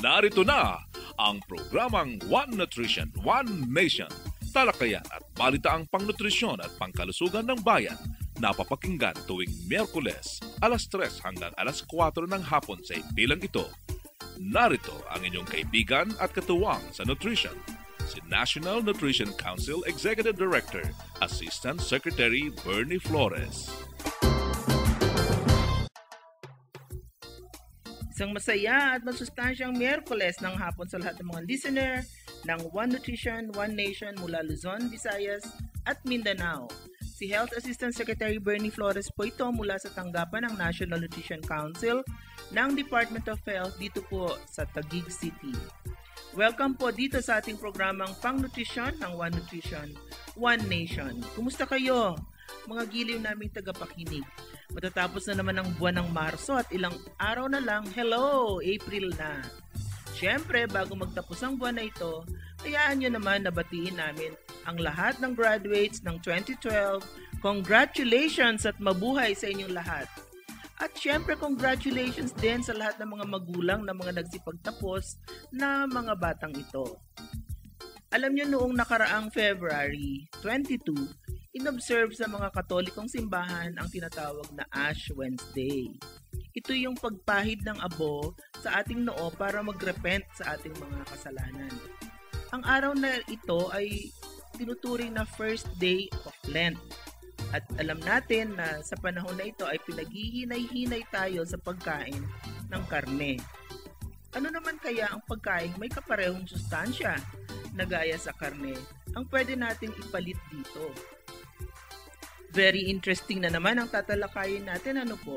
Narito na ang programang One Nutrition, One Nation. Talakayan at balitaang pangnutrisyon at pangkalusugan ng bayan. Napapakinggan tuwing Miyerkules, alas 3 hanggang alas 4 ng hapon sa bilang ito. Narito ang inyong kaibigan at katuwang sa nutrition, si National Nutrition Council Executive Director, Assistant Secretary Bernie Flores. Isang masaya at masustansyang Miyerkules ng hapon sa lahat ng mga listener ng One Nutrition, One Nation mula Luzon, Visayas at Mindanao. Si Health Assistant Secretary Bernie Flores po ito mula sa tanggapan ng National Nutrition Council ng Department of Health dito po sa Taguig City. Welcome po dito sa ating programang Pang-Nutrisyon ng One Nutrition, One Nation. Kumusta kayo, mga giliw naming tagapakinig? Matatapos na naman ang buwan ng Marso at ilang araw na lang, hello, April na. Siyempre, bago magtapos ang buwan na ito, hayaan nyo naman na batiin namin ang lahat ng graduates ng 2012. Congratulations at mabuhay sa inyong lahat. At siyempre, congratulations din sa lahat ng mga magulang na mga nagsipagtapos na mga batang ito. Alam nyo, noong nakaraang February 22, inobserve sa mga Katolikong simbahan ang tinatawag na Ash Wednesday. Ito yung pagpahid ng abo sa ating noo para magrepent sa ating mga kasalanan. Ang araw na ito ay tinuturing na first day of Lent. At alam natin na sa panahon na ito ay pinaghihinay-hinay tayo sa pagkain ng karne. Ano naman kaya ang pagkain may kaparehong sustansya na gaya sa karne ang pwede nating ipalit dito? Very interesting na naman ang tatalakayin natin, ano po?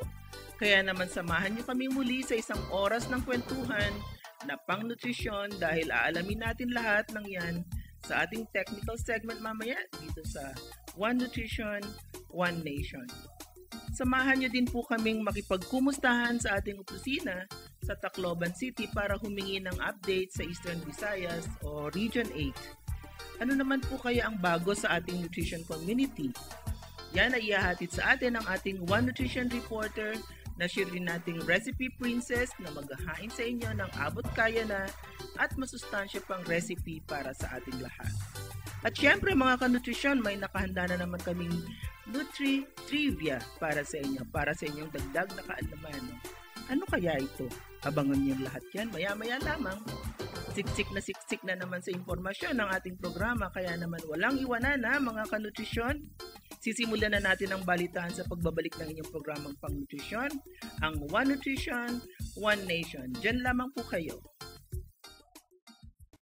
Kaya naman samahan niyo kami muli sa isang oras ng kwentuhan na pang-nutrisyon dahil aalamin natin lahat ng yan sa ating technical segment mamaya dito sa One Nutrition, One Nation. Samahan niyo din po kaming makipagkumustahan sa ating opisina sa Tacloban City para humingi ng update sa Eastern Visayas o Region 8. Ano naman po kaya ang bago sa ating nutrition community? Yan ay ihahatid sa atin ng ating One Nutrition Reporter na siya rin nating Recipe Princess na maghahain sa inyo ng abot kaya na at masustansya pang recipe para sa ating lahat. At syempre mga kanutrisyon, may nakahanda na naman kaming Nutri-Trivia para sa inyo, para sa inyong dagdag na kaalaman. Ano kaya ito? Abangan niyo lahat yan maya-maya lamang. Siksik na naman sa impormasyon ng ating programa, kaya naman walang iwanan na mga kanutrisyon. Sisimulan na natin ang balitaan sa pagbabalik ng inyong programang Pang-Nutrisyon, ang One Nutrition, One Nation. Diyan lamang po kayo.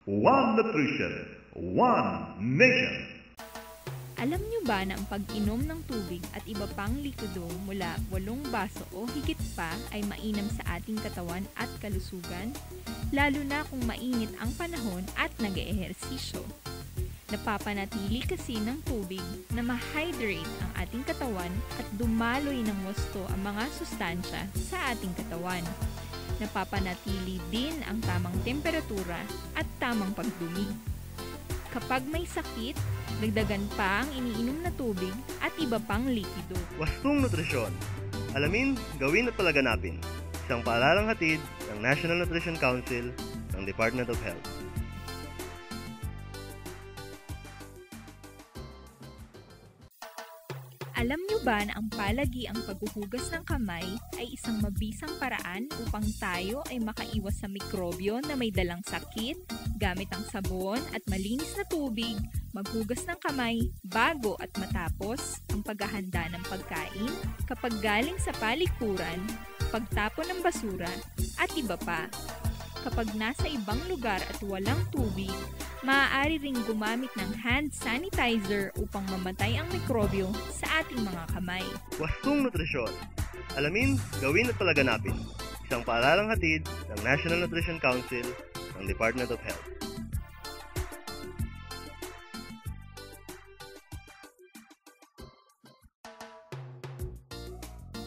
One Nutrition, One Nation. Alam niyo ba na ang pag-inom ng tubig at iba pang likido mula 8 baso o higit pa ay mainam sa ating katawan at kalusugan? Lalo na kung mainit ang panahon at nag-eehersisyo. Napapanatili kasi ng tubig na ma-hydrate ang ating katawan at dumaloy ng gusto ang mga sustansya sa ating katawan. Napapanatili din ang tamang temperatura at tamang pagdumi. Kapag may sakit, dagdagan pa ang iniinom na tubig at iba pang likido. Wastong nutrisyon. Alamin, gawin at palaganapin. Isang paalalang hatid ng National Nutrition Council ng Department of Health. Alam niyo ba na ang palagi ang paghuhugas ng kamay ay isang mabisang paraan upang tayo ay makaiwas sa mikrobyo na may dalang sakit? Gamit ang sabon at malinis na tubig, maghugas ng kamay bago at matapos ang paghahanda ng pagkain, kapag galing sa palikuran, pagtapon ng basura, at iba pa. Kapag nasa ibang lugar at walang tubig, maaari ring gumamit ng hand sanitizer upang mamatay ang mikrobyo sa ating mga kamay. Wastong nutrisyon. Alamin, gawin at palaganapin. Isang paalalang hatid ng National Nutrition Council ng Department of Health.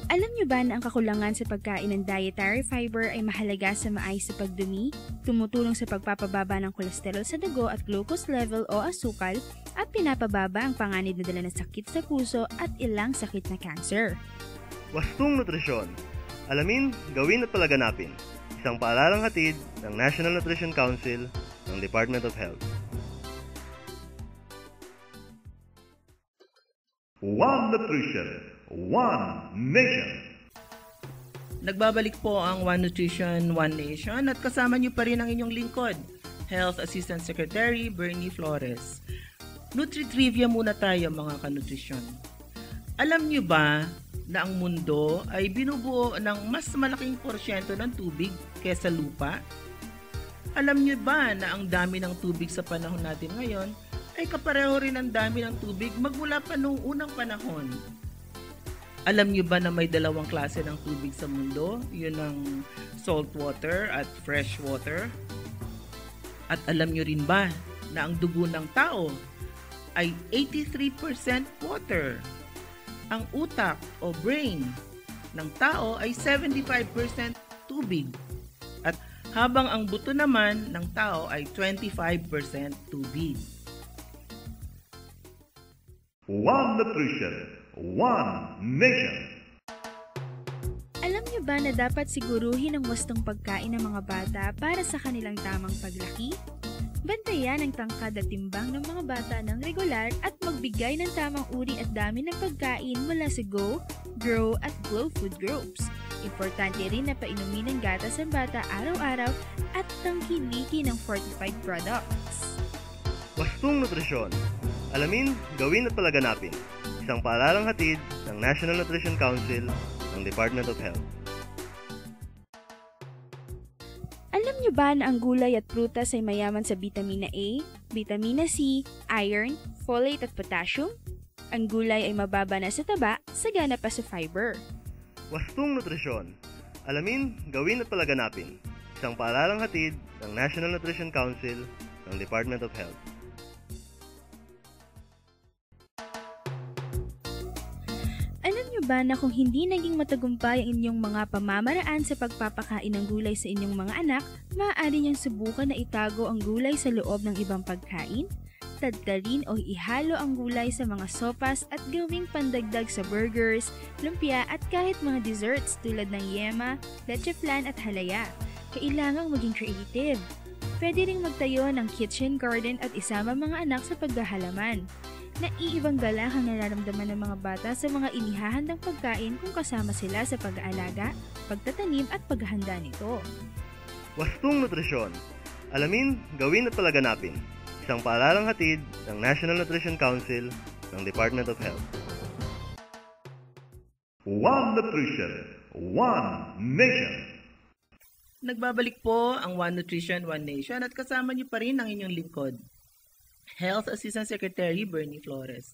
Alam niyo ba na ang kakulangan sa pagkain ng dietary fiber ay mahalaga sa maayos sa pagdumi, tumutulong sa pagpapababa ng kolesterol sa dugo at glucose level o asukal, at pinapababa ang panganib na dala ng sakit sa puso at ilang sakit na cancer? Wastong nutrisyon. Alamin, gawin at palaganapin. isang paaralang hatid ng National Nutrition Council ng Department of Health. One Nutrition, One Nation. Nagbabalik po ang One Nutrition, One Nation at kasama niyo pa rin ang inyong lingkod, Health Assistant Secretary Bernie Flores. Nutri-trivia muna tayo mga kanutrisyon. Alam niyo ba na ang mundo ay binubuo ng mas malaking porsyento ng tubig kaysa lupa? Alam niyo ba na ang dami ng tubig sa panahon natin ngayon ay kapareho rin ang dami ng tubig magmula pa noong unang panahon? Alam niyo ba na may dalawang klase ng tubig sa mundo? Yun ang salt water at fresh water. At alam niyo rin ba na ang dugo ng tao ay 83% water? Ang utak o brain ng tao ay 75% tubig. At habang ang buto naman ng tao ay 25% tubig. One Nutrition, One Nation. Alam niyo ba na dapat siguruhin ang wastong pagkain ng mga bata para sa kanilang tamang paglaki? Bantayan ang tangkad at timbang ng mga bata ng regular at magbigay ng tamang uri at dami ng pagkain mula sa Go, Grow at Glow food groups. Importante rin na painumin ng gatas ang bata araw-araw at tangkilikin ng fortified products. Wastong nutrisyon. Alamin, gawin at palaganapin. Isang paaralang hatid ng National Nutrition Council ng Department of Health. Alam niyo ba na ang gulay at prutas ay mayaman sa vitamina A, vitamina C, iron, folate at potassium? Ang gulay ay mababa na sa taba, sagana pa sa fiber. Wastong nutrisyon. Alamin, gawin at palaganapin. Isang paaralang hatid ng National Nutrition Council ng Department of Health. Alam niyo ba na kung hindi naging matagumpay ang inyong mga pamamaraan sa pagpapakain ng gulay sa inyong mga anak, maaari niyang subukan na itago ang gulay sa loob ng ibang pagkain? Tadtarin o ihalo ang gulay sa mga sopas at gawing pandagdag sa burgers, lumpia at kahit mga desserts tulad ng yema, leche flan at halaya. Kailangang maging creative. Pwede ring magtayo ng kitchen garden at isama mga anak sa paghahalaman. Naiibang galak ang nararamdaman ng mga bata sa mga inihahandang pagkain kung kasama sila sa pag-aalaga, pagtatanim at paghahanda nito. Wastong nutrisyon. Alamin, gawin at palaganapin. Isang paaralang hatid ng National Nutrition Council ng Department of Health. One Nutrition, One Nation. Nagbabalik po ang One Nutrition, One Nation at kasama niyo pa rin ang inyong lingkod, Health Assistant Secretary Bernie Flores.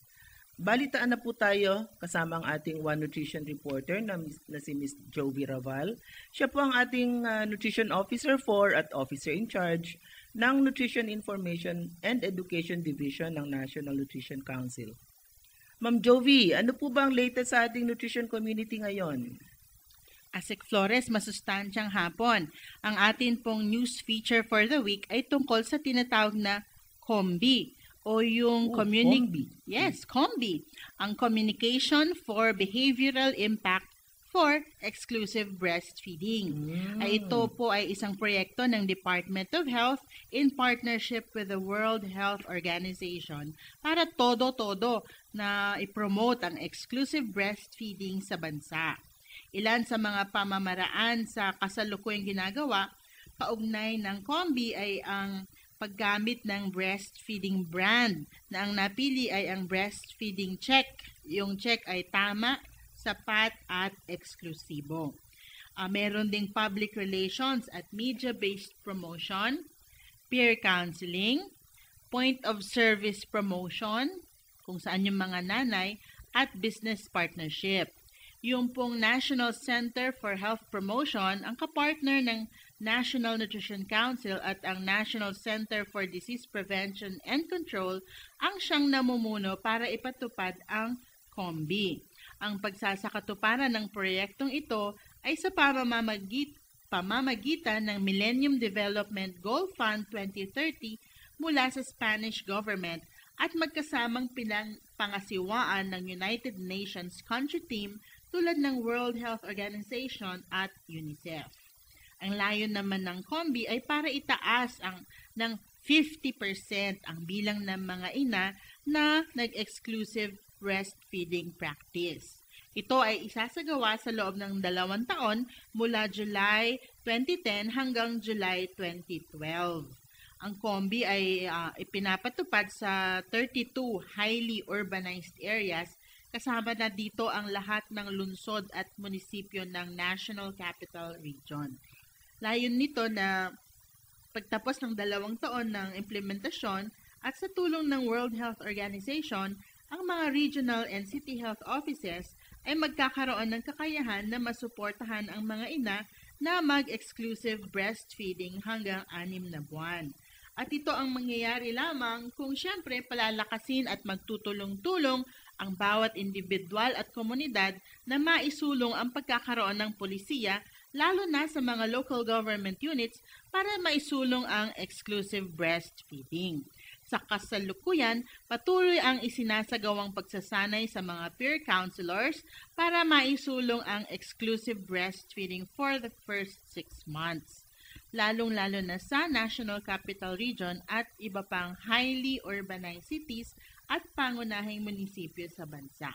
Balitaan na po tayo kasama ang ating One Nutrition reporter na si Ms. Jovi Raval. Siya po ang ating Nutrition Officer 4 at Officer in Charge ng Nutrition Information and Education Division ng National Nutrition Council. Ma'am Jovi, ano po ba ang latest sa ating nutrition community ngayon? Asik Flores, masustansyang hapon. Ang atin pong news feature for the week ay tungkol sa tinatawag na COMBI o yung COMBI. Ang Communication for Behavioral Impact for Exclusive Breastfeeding. Ay ito po ay isang proyekto ng Department of Health in partnership with the World Health Organization para todo-todo na i-promote ang exclusive breastfeeding sa bansa. Ilan sa mga pamamaraan sa kasalukuyang ginagawa kaugnay ng COMBI ay ang paggamit ng breastfeeding brand na ang napili ay ang breastfeeding check. Yung check ay tama, sapat at eksklusibo. Meron ding public relations at media-based promotion, peer counseling, point of service promotion, kung saan yung mga nanay, at business partnership. Yung pong National Center for Health Promotion, ang kapartner ng National Nutrition Council at ang National Center for Disease Prevention and Control ang siyang namumuno para ipatupad ang COMBI. Ang pagsasakatuparan ng proyektong ito ay sa pamamagitan ng Millennium Development Goal Fund 2030 mula sa Spanish government at magkasamang pangasiwaan ng United Nations country team tulad ng World Health Organization at UNICEF. Ang layon naman ng COMBI ay para itaas ng 50% ang bilang ng mga ina na nag-exclusive breastfeeding practice. Ito ay isasagawa sa loob ng 2 taon mula July 2010 hanggang July 2012. Ang COMBI ay ipinapatupad sa 32 highly urbanized areas, kasama na dito ang lahat ng lungsod at munisipyo ng National Capital Region. Layon nito na pagtapos ng 2 taon ng implementasyon at sa tulong ng World Health Organization, ang mga regional and city health offices ay magkakaroon ng kakayahan na masuportahan ang mga ina na mag-exclusive breastfeeding hanggang 6 na buwan. At ito ang mangyayari lamang kung siyempre palalakasin at magtutulong-tulong ang bawat individual at komunidad na maisulong ang pagkakaroon ng polisiya, lalo na sa mga local government units, para maisulong ang exclusive breastfeeding. Sa kasalukuyan, patuloy ang isinasagawang pagsasanay sa mga peer counselors para maisulong ang exclusive breastfeeding for the first 6 months. Lalong-lalo na sa National Capital Region at iba pang highly urbanized cities at pangunahing munisipyo sa bansa.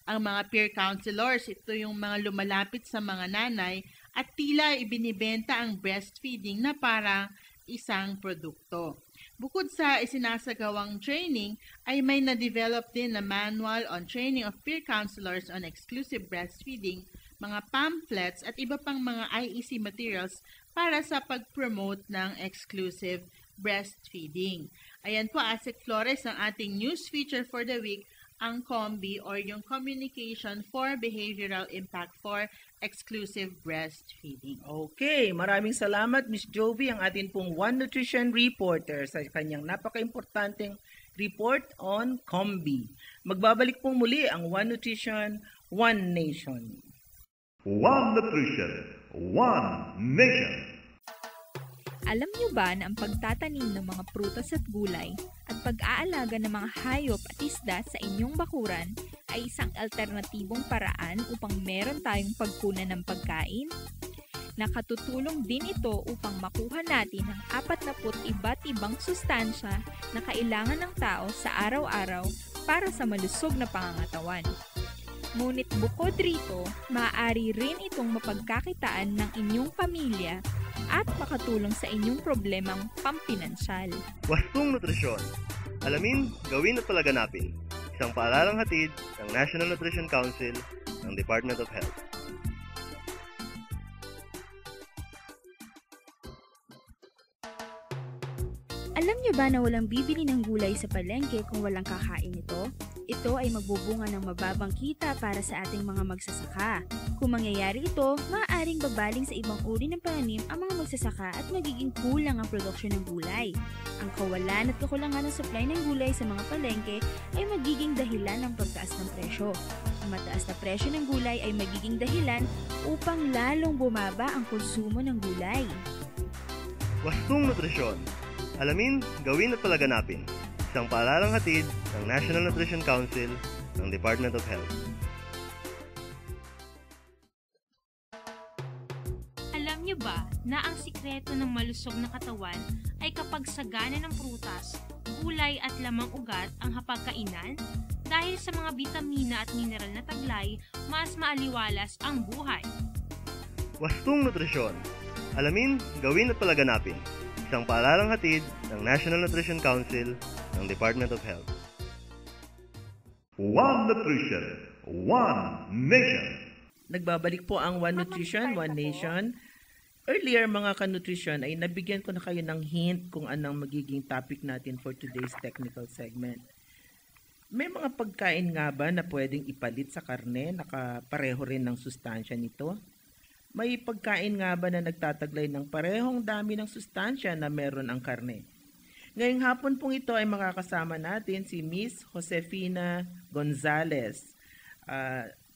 Ang mga peer counselors, ito yung mga lumalapit sa mga nanay at tila ibinibenta ang breastfeeding na parang isang produkto. Bukod sa isinasagawang training, ay may na-develop din na manual on training of peer counselors on exclusive breastfeeding, mga pamphlets at iba pang mga IEC materials para sa pag-promote ng exclusive breastfeeding. Ayan po, Asik Flores, ang ating news feature for the week, ang COMBI or yung Communication for Behavioral Impact for Exclusive Breastfeeding. Okay, maraming salamat Miss Jovi, ang atin pong One Nutrition reporter sa kanyang napaka-importanteng report on COMBI. Magbabalik pong muli ang One Nutrition, One Nation. One Nutrition, One Nation. Alam niyo ba na ang pagtatanim ng mga prutas at gulay at pag-aalaga ng mga hayop at isda sa inyong bakuran ay isang alternatibong paraan upang meron tayong pagkunan ng pagkain? Nakatutulong din ito upang makuha natin ang 40 iba't ibang sustansya na kailangan ng tao sa araw-araw para sa malusog na pangangatawan. Ngunit bukod rito, maaari rin itong mapagkakitaan ng inyong pamilya at makatulong sa inyong problemang pampinansyal. Wastong Nutrisyon. Alamin, gawin at palaganapin. Isang paaralang hatid ng National Nutrition Council ng Department of Health. Alam niyo ba na walang bibili ng gulay sa palengke kung walang kakain ito? Ito ay magbubunga ng mababang kita para sa ating mga magsasaka. Kung mangyayari ito, maaaring babaling sa ibang uri ng pananim ang mga magsasaka at magiging kulang ang produksyon ng gulay. Ang kawalan at kakulangan ng supply ng gulay sa mga palengke ay magiging dahilan ng pagtaas ng presyo. Ang mataas na presyo ng gulay ay magiging dahilan upang lalong bumaba ang konsumo ng gulay. Wastong Nutrisyon. Alamin, gawin at palaganapin. Isang paaralang hatid ng National Nutrition Council ng Department of Health. Alam niyo ba na ang sikreto ng malusog na katawan ay kapag sagana ng prutas, gulay at lamang ugat ang hapagkainan? Dahil sa mga bitamina at mineral na taglay, mas maaliwalas ang buhay. Wastong Nutrisyon. Alamin, gawin at palaganapin. Isang paaralang hatid ng National Nutrition Council ng Department of Health. One Nutrition, One Nation. Nagbabalik po ang One Nutrition, One Nation. Earlier mga ka-nutrition ay nabigyan ko na kayo ng hint kung anong magiging topic natin for today's technical segment. May mga pagkain nga ba na pwedeng ipalit sa karne, nakapareho rin ng sustansya nito? May pagkain nga ba na nagtataglay ng parehong dami ng sustansya na meron ang karne? Ngayong hapon pong ito ay makakasama natin si Miss Josefina Gonzalez.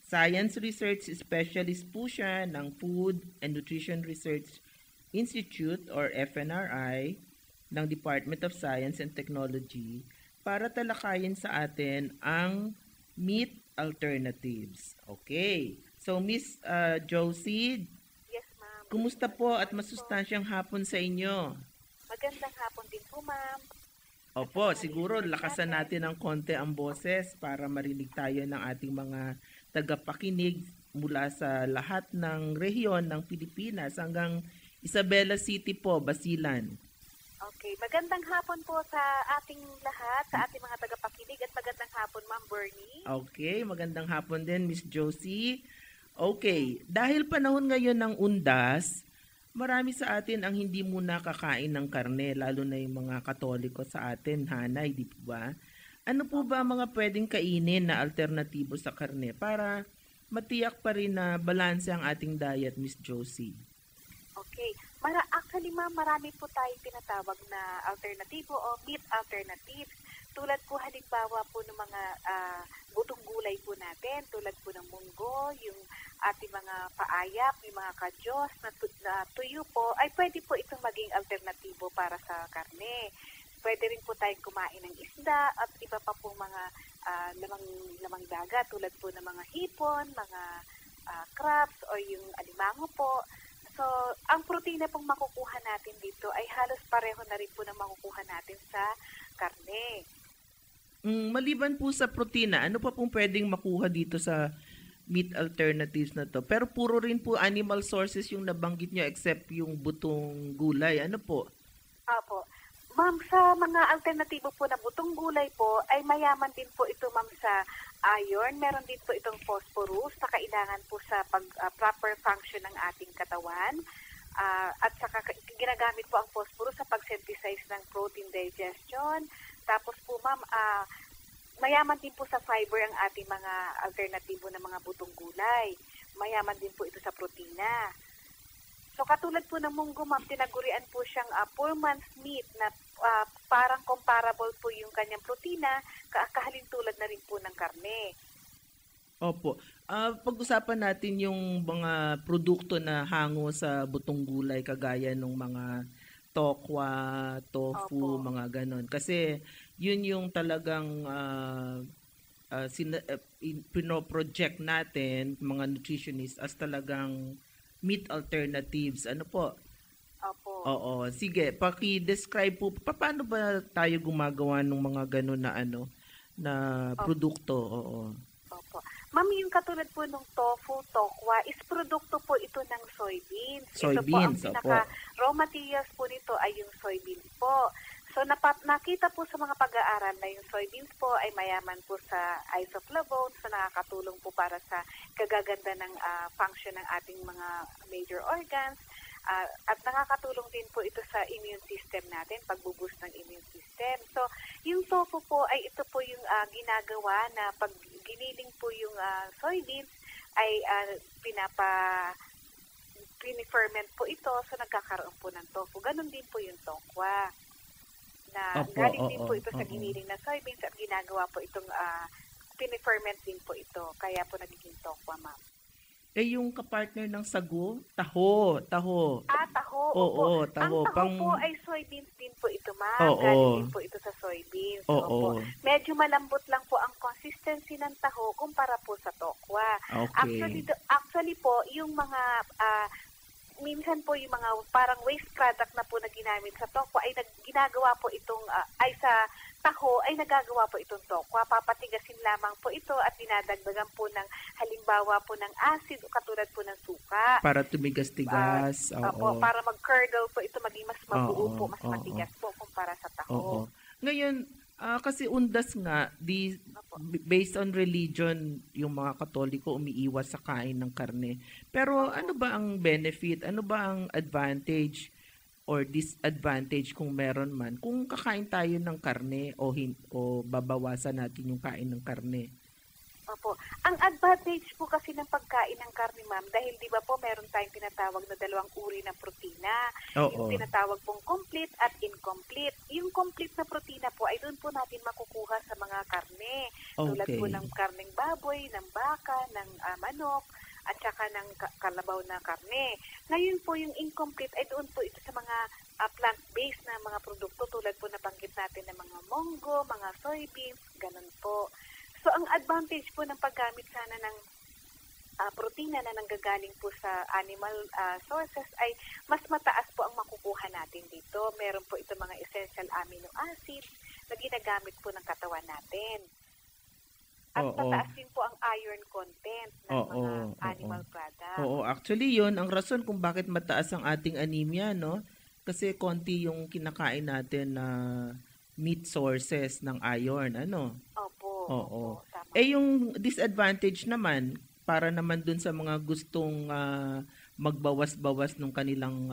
Science Research Specialist po siya ng Food and Nutrition Research Institute or FNRI ng Department of Science and Technology para talakayin sa atin ang meat alternatives. Okay. So, Miss Josie, Yes, ma'am. Kumusta po at masustansyang hapon sa inyo? Magandang hapon din po, ma'am. Opo, siguro lakasan natin ng konti ang boses para marinig tayo ng ating mga tagapakinig mula sa lahat ng rehiyon ng Pilipinas hanggang Isabela City po, Basilan. Okay, magandang hapon po sa ating lahat, sa ating mga tagapakinig at magandang hapon, Ma'am Bernie. Okay, magandang hapon din, Miss Josie. Okay, dahil panahon ngayon ng undas, marami sa atin ang hindi muna kakain ng karne, lalo na yung mga Katoliko sa atin, hanay, di po ba? Ano po ba mga pwedeng kainin na alternatibo sa karne para matiyak pa rin na balanse ang ating diet, Miss Josie? Okay, actually, ma'am, marami po tayong tinatawag na alternatibo o meat alternatives. Tulad po halimbawa po ng mga butong gulay po natin, tulad po ng munggo, yung ating mga paayap, yung mga kadyos na tuyo po, ay pwede po itong maging alternatibo para sa karne. Pwede rin po tayong kumain ng isda at iba pa po mga lamang dagat, tulad po ng mga hipon, mga crabs o yung alimango po. So, ang protina pong makukuha natin dito ay halos pareho na rin po na makukuha natin sa karne. Maliban po sa protina, ano pa pong pwedeng makuha dito sa meat alternatives na to? Pero puro rin po animal sources yung nabanggit nyo except yung butong gulay. Ano po? Opo. Ma'am, sa mga alternatibo po na butong gulay po, ay mayaman din po ito, ma'am, sa iron. Meron din po itong phosphorus na kailangan po sa proper function ng ating katawan. At saka ginagamit po ang phosphorus sa pag-synthesize ng protein digestion. Tapos po, ma'am, mayaman din po sa fiber ang ating mga alternatibo na mga butong gulay. Mayaman din po ito sa protina. So katulad po ng munggo, ma'am, tinagurian po siyang 4 months meat na parang comparable po yung kanyang protina, kahalintulad na rin po ng karne. Opo. Pag-usapan natin yung mga produkto na hango sa butong gulay kagaya ng mga tokwa, tofu, Opo. mga ganon. Kasi yun yung talagang pinoproject natin, mga nutritionists, as talagang meat alternatives. Ano po? Opo. Oo. Sige, paki-describe po, paano ba tayo gumagawa ng mga ganon na na produkto? Oo. Opo. Ma'am, yung katulad po ng tofu, tokwa, is produkto po ito ng soybeans. Soybeans, ito po ang raw materials po nito ay yung soybeans po. So nakita po sa mga pag-aaral na yung soybeans po ay mayaman po sa isoflavones, so nakakatulong po para sa kagaganda ng function ng ating mga major organs. At nakakatulong din po ito sa immune system natin, pagbuboost ng immune system. So, yung tofu po ay ito po yung ginagawa na pag giniling po yung soybeans ay piniferment po ito, so nagkakaroon po ng tofu. Ganon din po yung tokwa na galing din po ito sa giniling na soybeans at ginagawa po itong piniferment din po ito. Kaya po nagiging tokwa, ma'am. Eh, yung kapartner ng sago, taho. Taho. Oo, taho. Ang taho po ay soybeans din po ito, ma'am. Oo. Galing din po ito sa soybeans. Oo. Medyo malambot lang po ang consistency ng taho kumpara po sa tokwa. Okay. Actually po, yung mga minsan po yung mga parang waste product na po na ginamit sa tokwa ay ginagawa po itong ay sa taho ay nagagawa po itong tokwa. Papatigasin lamang po ito at dinadagdagan po ng halimbawa po ng acid o katulad po ng suka. Para tumigas-tigas. Oo. Para mag-curdle po ito, maging mas mabuo po, mas matigas po kumpara sa taho. Oo. Ngayon, kasi undas nga, based on religion, yung mga Katoliko umiiwas sa kain ng karne. Pero ano ba ang benefit? Ano ba ang advantage or disadvantage kung meron man kung kakain tayo ng karne o babawasan natin yung kain ng karne? Opo. Ang advantage po kasi ng pagkain ng karne, ma'am, dahil di ba po meron tayong tinatawag na 2 uri ng protina. Oo. Yung tinatawag pong complete at incomplete. Yung complete na protina po ay doon po natin makukuha sa mga karne. Okay. Tulad po ng karneng baboy, ng baka, ng manok, at saka ng kalabaw na karne. Ngayon po yung incomplete ay doon po ito sa mga plant-based na mga produkto tulad po nabanggit natin ng mga munggo, mga soybeans, ganun po. So ang advantage po ng paggamit sana ng protina na nanggagaling po sa animal sources ay mas mataas po ang makukuha natin dito. Meron po ito mga essential amino acids na ginagamit po ng katawan natin. At mataas din po ang iron content ng mga animal products. Oo, actually yun ang rason kung bakit mataas ang ating anemia, no? Kasi konti yung kinakain natin na meat sources ng iron, ano? Opo. Tama. Yung disadvantage naman, para naman dun sa mga gustong magbawas-bawas ng kanilang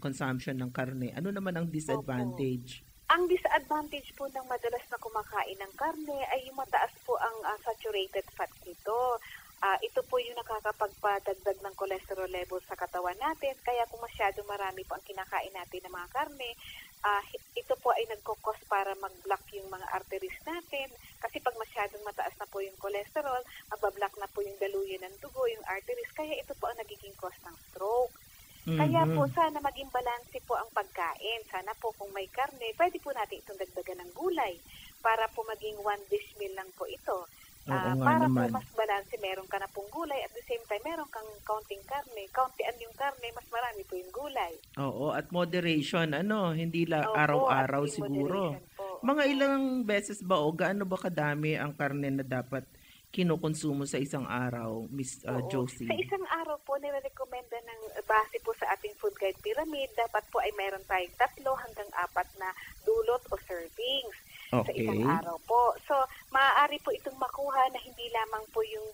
consumption ng karne, ano naman ang disadvantage? Ang disadvantage po ng madalas na kumakain ng karne ay yung mataas po ang saturated fat nito. Ito po yung nakakapagpadagdag ng cholesterol level sa katawan natin. Kaya kung masyado marami po ang kinakain natin ng mga karne, ito po ay nagkukos para mag-block yung mga arteries natin. Kasi pag masyadong mataas na po yung cholesterol, magbablock na po yung daluyan ng dugo, yung arteries. Kaya ito po ang nagiging cause ng stroke. Kaya po sana maging balanse po ang pagkain. Sana po kung may karne, pwede po natin itong dagdagan ng gulay para po maging 1 dish meal lang po ito. Para po mas balanse, meron ka na pong gulay at the same time meron kang kaunting karne. Kauntian yung karne, mas marami po yung gulay. Oo, at moderation, hindi lang araw-araw siguro. Mga ilang beses ba o gaano ba kadami ang karne na dapat kinukonsumo sa isang araw, Miss Josie? Sa isang araw po, nire-recommenda ng base po sa ating food guide pyramid, dapat po ay meron tayong 3 hanggang 4 na dulot o servings sa isang araw po. So, maaari po itong makuha na hindi lamang po yung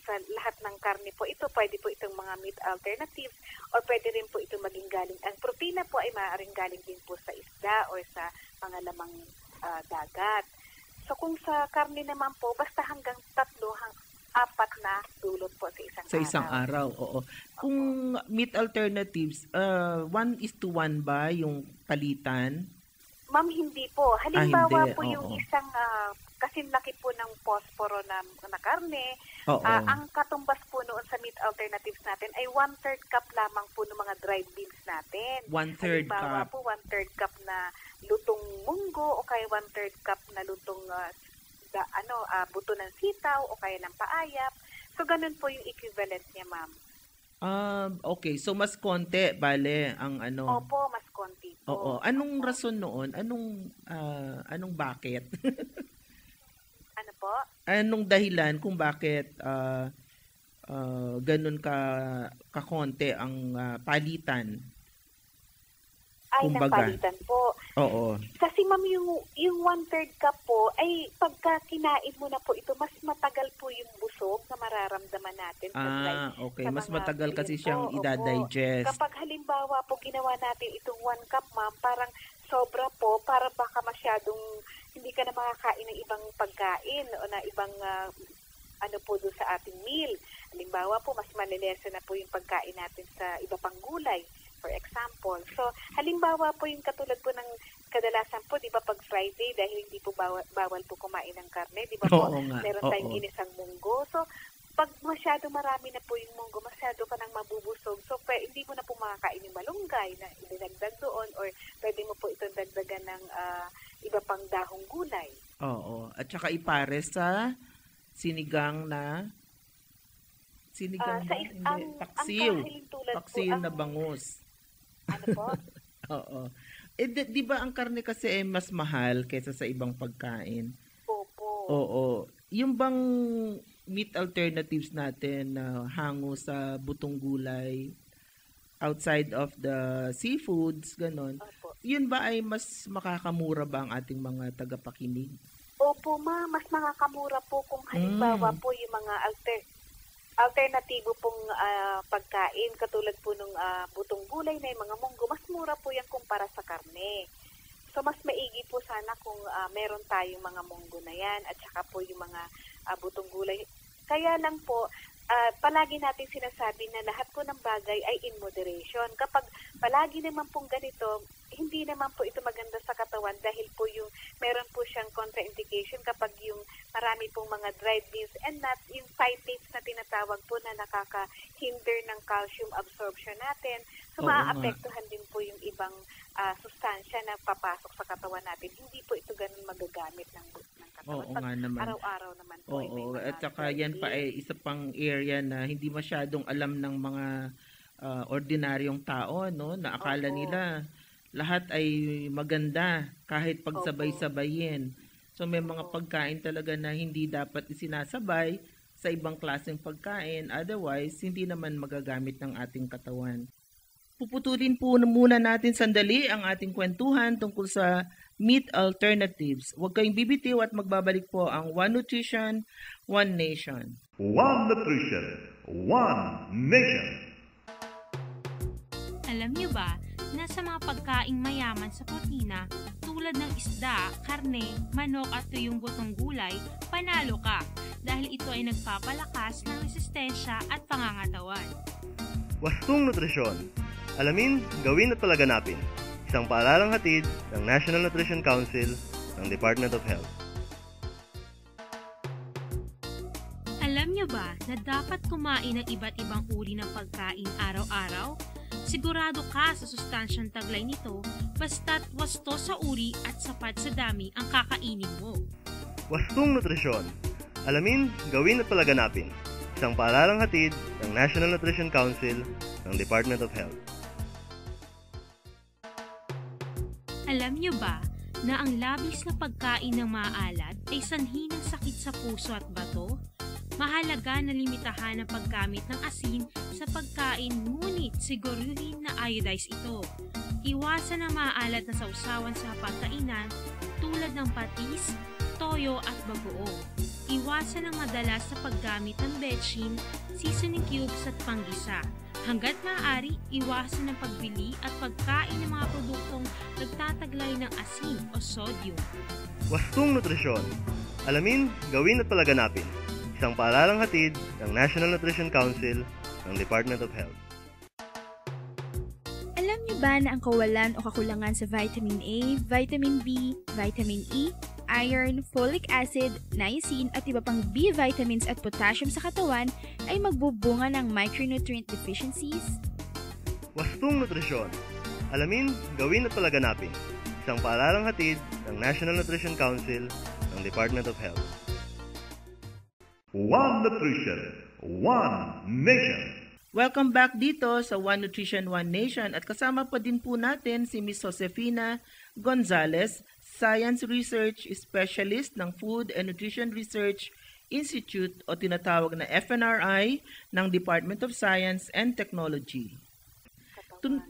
sa lahat ng karne po ito, pwede po itong mga meat alternatives or pwede rin po itong maging galing. Ang protina po ay maaaring galing din po sa isda or sa mga lamang dagat. So kung sa karne naman po, basta hanggang 3 4 na dulot po sa isang araw. Sa isang araw, oo. Kung meat alternatives, 1:1 ba yung palitan? Ma'am, hindi po. Halimbawa hindi. Po yung isang, kasi laki po ng posporo na karne, ang katumbas po noon sa meat alternatives natin ay 1/3 cup lamang po ng mga dried beans natin. 1/3 Halimbawa cup. po 1/3 cup na lutong munggo o kaya 1/3 cup na lutong buto ng sitaw o kaya ng paayap. So, ganun po yung equivalent niya, ma'am. Okay. So, mas konti, bale, ang ano? Opo, mas konti po. Oo. Anong rason noon? Anong bakit? Ano po? Anong dahilan kung bakit ganun kakonti ang palitan? Ay, palitan po. Oo. Kasi ma'am, yung 1/3 cup po, ay pagka kinain mo na po ito, mas matagal po yung busog na mararamdaman natin. Okay. Mas matagal kasi siyang i-digest. Kapag halimbawa po ginawa natin itong 1 cup, ma'am, parang sobra po, para baka masyadong hindi ka na makakain ng ibang pagkain o na ibang po doon sa ating meal. Halimbawa po, mas malilesa na po yung pagkain natin sa iba pang gulay. For example. So, halimbawa po yung katulad po ng kadalasan po, di ba pag Friday, dahil hindi po bawal po kumain ng karne, di ba po, meron tayong ginisang munggo. So, pag masyado marami na po yung munggo, masyado ka nang mabubusog. So, hindi mo na po makakain yung malunggay na idinagdag doon or pwede mo po itong dagdagan ng iba pang dahong gulay. Oo. At saka ipares sa sinigang na paksiw. Paksiw na bangus. Ano po? Oo. Di ba ang karne kasi ay mas mahal kaysa sa ibang pagkain? Opo. Oo. Yung bang meat alternatives natin na hango sa butong gulay, outside of the seafoods, ganon, yun ba ay mas makakamura ba ang ating mga tagapakinig? Opo, mas makakamura po kung halimbawa po yung mga alternatibo pong pagkain, katulad po ng butong gulay na yung mga munggo, mas mura po yan kumpara sa karne. So, mas maigi po sana kung meron tayong mga munggo na yan at saka po yung mga butong gulay. Kaya lang po, palagi natin sinasabi na lahat po ng bagay ay in moderation. Kapag palagi naman pong ganito, hindi naman po ito maganda sa katawan dahil po yung meron po siyang contraindication kapag yung marami pong mga dried beans and nuts, yung phytates na tinatawag po na nakaka-hinder ng calcium absorption natin. So, Oo nga. maaapektuhan din po yung ibang sustansya na papasok sa katawan natin. Hindi po ito ganun magagamit ng katawan. Oo nga naman. Araw-araw naman po. Oo, at saka yan pa ay isa pang area na hindi masyadong alam ng mga ordinaryong tao, no? Na akala nila lahat ay maganda kahit pagsabay-sabayin. So may mga pagkain talaga na hindi dapat isinasabay sa ibang klaseng pagkain, otherwise hindi naman magagamit ng ating katawan. Puputulin po muna natin sandali ang ating kwentuhan tungkol sa meat alternatives. Huwag kayong bibitiw at magbabalik po ang One Nutrition, One Nation. One Nutrition, One Nation. Alam niyo ba na sa mga pagkaing mayaman sa protina tulad ng isda, karne, manok at tuyong butong gulay, panalo ka dahil ito ay nagpapalakas ng resistensya at pangangatawan. Wastong Nutrisyon. Alamin, gawin at palaganapin. Isang paaralang hatid ng National Nutrition Council ng Department of Health. Alam niyo ba na dapat kumain ng iba't ibang uri ng pagkain araw-araw? Sigurado ka sa sustansyang taglay nito basta't wasto sa uri at sapat sa dami ang kakainin mo. Wastong Nutrisyon. Alamin, gawin at palaganapin. Isang paaralang hatid ng National Nutrition Council ng Department of Health. Alam niyo ba na ang labis na pagkain ng maalat ay sanhi ng sakit sa puso at bato? Mahalaga na limitahan ang paggamit ng asin sa pagkain, ngunit siguruhin na iodize ito. Iwasan ang maalat na sausawan sa pagkainan tulad ng patis, toyo at bagoong. Iwasan ang madalas sa paggamit ng betchin, seasoning cubes at panggisa. Hanggat maaari, iwasan ang pagbili at pagkain ng mga produktong nagtataglay ng asin o sodium. Wastong Nutrisyon. Alamin, gawin at palaganapin. Isang paaralang hatid ng National Nutrition Council ng Department of Health. Alam niyo ba na ang kawalan o kakulangan sa vitamin A, vitamin B, vitamin E, iron, folic acid, niacin at iba pang B vitamins at potassium sa katawan ay magbubunga ng micronutrient deficiencies? Wastong Nutrisyon. Alamin, gawin at palaganapin. Isang paaralang hatid ng National Nutrition Council ng Department of Health. One Nutrition, One Nation. Welcome back dito sa One Nutrition, One Nation at kasama pa din po natin si Ms. Josefina Gonzalez, Science Research Specialist ng Food and Nutrition Research Institute o tinatawag na FNRI ng Department of Science and Technology.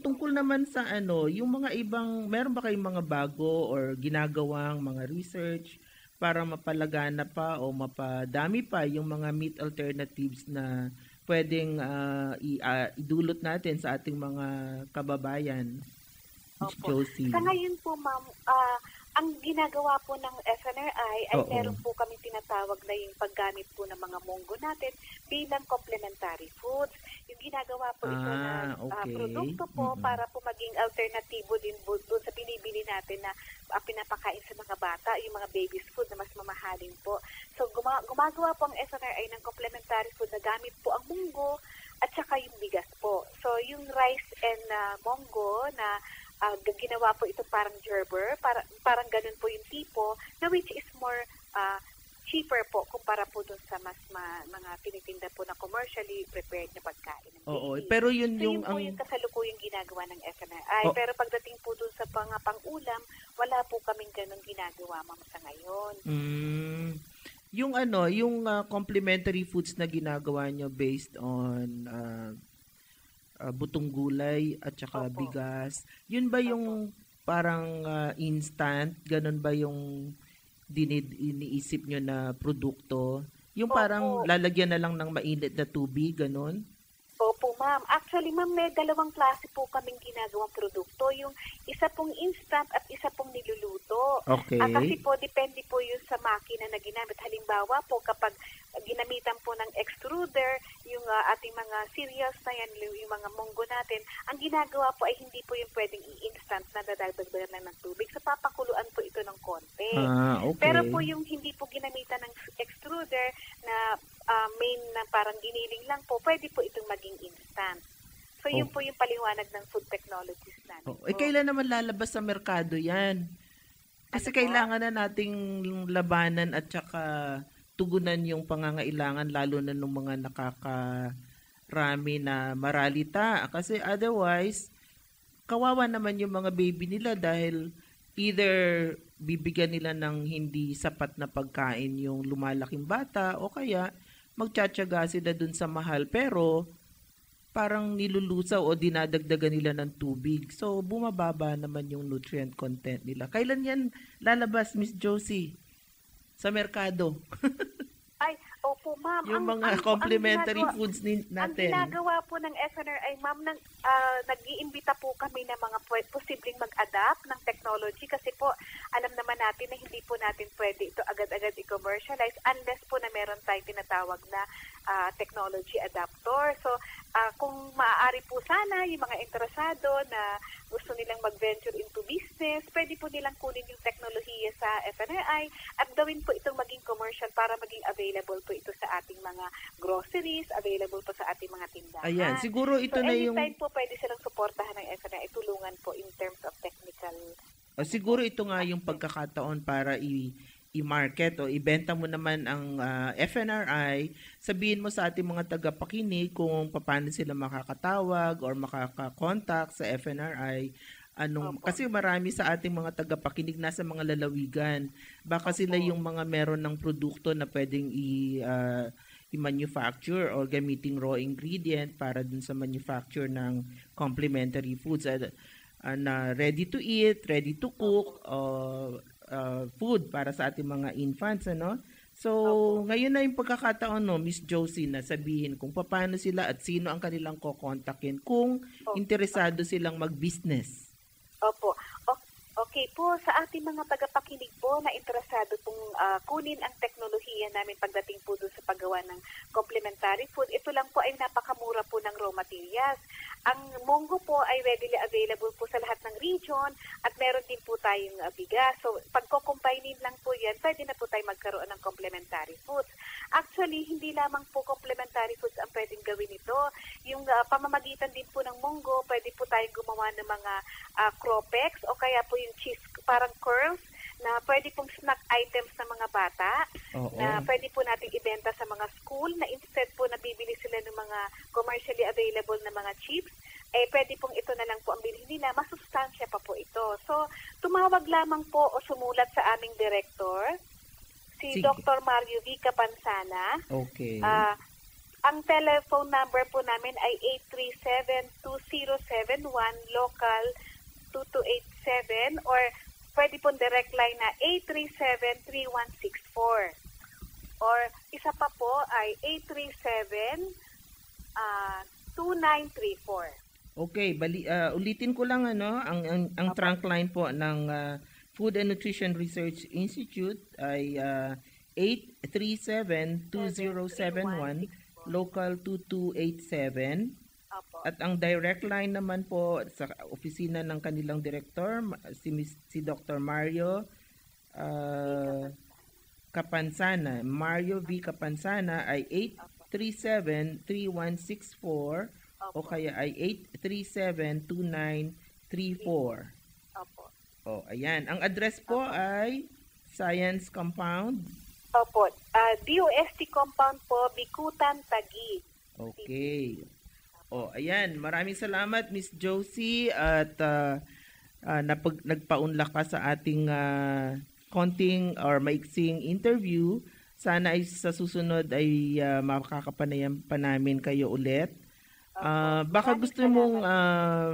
Tungkol naman sa yung mga ibang, meron ba kayong mga bago or ginagawang mga research para mapalagana pa o mapadami pa yung mga meat alternatives na pwedeng idulot natin sa ating mga kababayan? Ms. Josie. Sa ngayon po, ma'am, ang ginagawa po ng FNRI ay meron po kami tinatawag na yung paggamit po ng mga munggo natin bilang complementary foods. Yung ginagawa po ito na produkto po para po maging alternatibo din doon sa binibili natin na pinapakain sa mga bata, yung mga baby's food na mas mamahalin po. So gumagawa po ang FNRI ng complementary food na gamit po ang munggo at saka yung bigas po. So yung rice and munggo na ginawa po ito parang gerber, parang ganun po yung tipo, na which is more cheaper po kumpara po dun sa mas mga tinitinda po na commercially prepared na pagkain. Oo, pero yun so, yung po yung kasalukuyang ginagawa ng FNRI. Pero pagdating po dun sa pang-ulam, wala po kaming ganun ginagawa, ma'am, sa ngayon. Yung yung complementary foods na ginagawa nyo based on butong gulay at saka bigas, yun ba yung parang instant? Ganun ba yung iniisip nyo na produkto? Yung parang lalagyan na lang ng mainit na tubig, ganun? Opo, ma'am. Actually, ma'am, may dalawang klase po kaming ginagawang produkto. Yung isa pong instant at isa pong niluluto. Okay. Kasi po, depende po yun sa makina na ginamit. Halimbawa po, kapag ginamitan po ng extruder, yung ating mga cereals na yan, yung mga munggo natin, ang ginagawa po ay hindi po yung pwedeng i-instant na dadagdagan lang ng tubig. So, papakuluan po ito ng konti. Okay. Pero po yung hindi po ginamitan ng extruder na main na parang giniling lang po, pwede po itong maging instant. So, yun po yung paliwanag ng food technologists natin. Kailan naman lalabas sa merkado yan? Kasi kailangan na nating labanan at saka tugunan yung pangangailangan lalo na ng mga nakakarami na maralita. Kasi otherwise, kawawa naman yung mga baby nila dahil either bibigyan nila ng hindi sapat na pagkain yung lumalaking bata o kaya magtsatsaga sila dun sa mahal pero parang nilulusaw o dinadagdagan nila ng tubig. So, bumababa naman yung nutrient content nila. Kailan yan lalabas, Miss Josie? Sa merkado? Ay, opo, ma'am. Yung mga complementary foods natin. Ang ginagawa po ng FNRI, ma'am, nag-iimbita po kami ng mga posibleng mag-adapt ng technology kasi po, alam naman natin na hindi po natin pwede ito agad-agad i-commercialize unless po na meron tayong tinatawag na technology adapter. So, kung maaari po sana yung mga interesado na gusto nilang mag-venture into business, pwede po nilang kunin yung teknolohiya sa FNRI at gawin po itong maging commercial para maging available po ito sa ating mga groceries, available po sa ating mga tindahan. Ayan, siguro ito na yung... anytime po pwede silang suportahan ng FNRI, tulungan po in terms of technical... siguro ito nga yung pagkakataon para i-market o ibenta mo naman ang FNRI, sabihin mo sa ating mga tagapakinig kung paano sila makakatawag or makakakontak sa FNRI. Kasi marami sa ating mga tagapakinig nasa mga lalawigan. Baka sila yung mga meron ng produkto na pwedeng i-manufacture or gamiting raw ingredient para dun sa manufacture ng complementary foods na ready to eat, ready to cook, food para sa ating mga infants, ano? So, ngayon na yung pagkakataon, no, Miss Josie, na sabihin kung paano sila at sino ang kanilang kokontakin kung interesado silang mag-business. Opo. Okay po, sa ating mga tagapakinig po na interesado pong kunin ang teknolohiya namin pagdating po doon sa paggawa ng complementary food, ito lang po ay napakamura po ng raw materials. Ang munggo po ay readily available po sa lahat ng region at meron din po tayong bigas. So, pagko-combine lang po yan, pwede na po tayo magkaroon ng complementary foods. Actually, hindi lamang po complementary foods ang pwedeng gawin ito. Yung pamamagitan din po ng munggo, pwede po tayong gumawa ng mga cropex o kaya po yung cheese, parang curls na pwede pong snack items ng mga bata na pwede po natin ibenta sa mga school na instead po nabibili sila ng mga commercially available na mga chips, pwede pong ito na lang po ang bilhin nila, masustansya pa po ito. So, tumawag lamang po o sumulat sa aming director, si Dr. Mario V. Capansana. Okay. Ang telephone number po namin ay 837-2071 local 2287 or pwede pong direct line na 837-3164. Or isa pa po ay 837-2934. Okay, ulitin ko lang ang trunk line po ng Food and Nutrition Research Institute ay 837-2071 local 2287. At ang direct line naman po sa opisina ng kanilang director, si Dr. Mario Capansana. Mario V. Capansana ay 837-3164 o kaya ay 837-2934. Oh, ayan. Ang address po ay Science Compound. Opo. DOST Compound po, Bikutan, Taguig. Okay. Oh, ayan. Maraming salamat, Miss Josie, at nagpaunlak ka sa ating konting or maiksing interview. Sana ay sa susunod ay makakapanayam pa namin kayo ulit. Baka gusto mong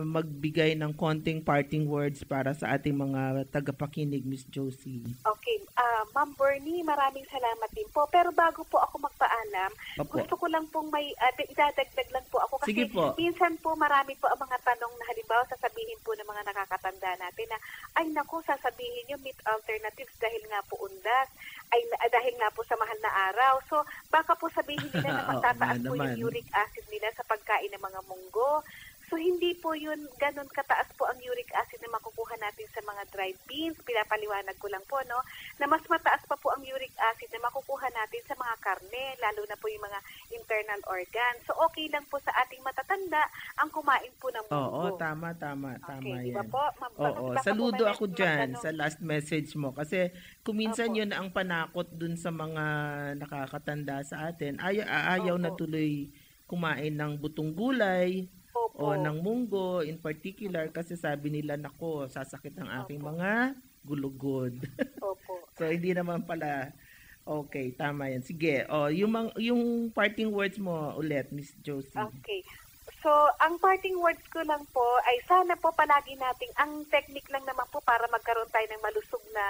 magbigay ng konting parting words para sa ating mga tagapakinig, Miss Josie. Okay. Ma'am Bernie, maraming salamat din po. Pero bago po ako magpaalam, gusto ko lang pong may idadagdag lang po ako. Kasi sige po. Minsan po marami po ang mga tanong na halimbawa sasabihin po ng mga nakakatanda natin na ay naku, sasabihin nyo meat alternatives dahil nga po undas, ay dahil nga po sa mahal na araw. So baka po sabihin nila na matataas po yung uric acid nila sa pagkain ng mga munggo. So So hindi po yun ganun kataas po ang uric acid na makukuha natin sa mga dried beans. Pinapaliwanag ko lang po, no, na mas mataas pa po ang uric acid na makukuha natin sa mga karne, lalo na po yung mga internal organs. So okay lang po sa ating matatanda ang kumain po ng munggo. Oo, tama Okay, yan. diba po? Oo, Baka saludo po may ako message dyan magtanong. sa last message mo. Kasi kuminsan Opo. yun ang panakot dun sa mga nakakatanda sa atin. Ayaw na Opo. tuloy kumain ng butong gulay Opo. o ng munggo in particular kasi sabi nila, nako, sasakit ang aking mga gulugod. Opo. So, hindi naman pala. Okay, tama yan. Sige, yung parting words mo ulit, Miss Josie. Okay. So, ang parting words ko lang po ay sana po palagi nating, ang technique lang naman po para magkaroon tayo ng malusog na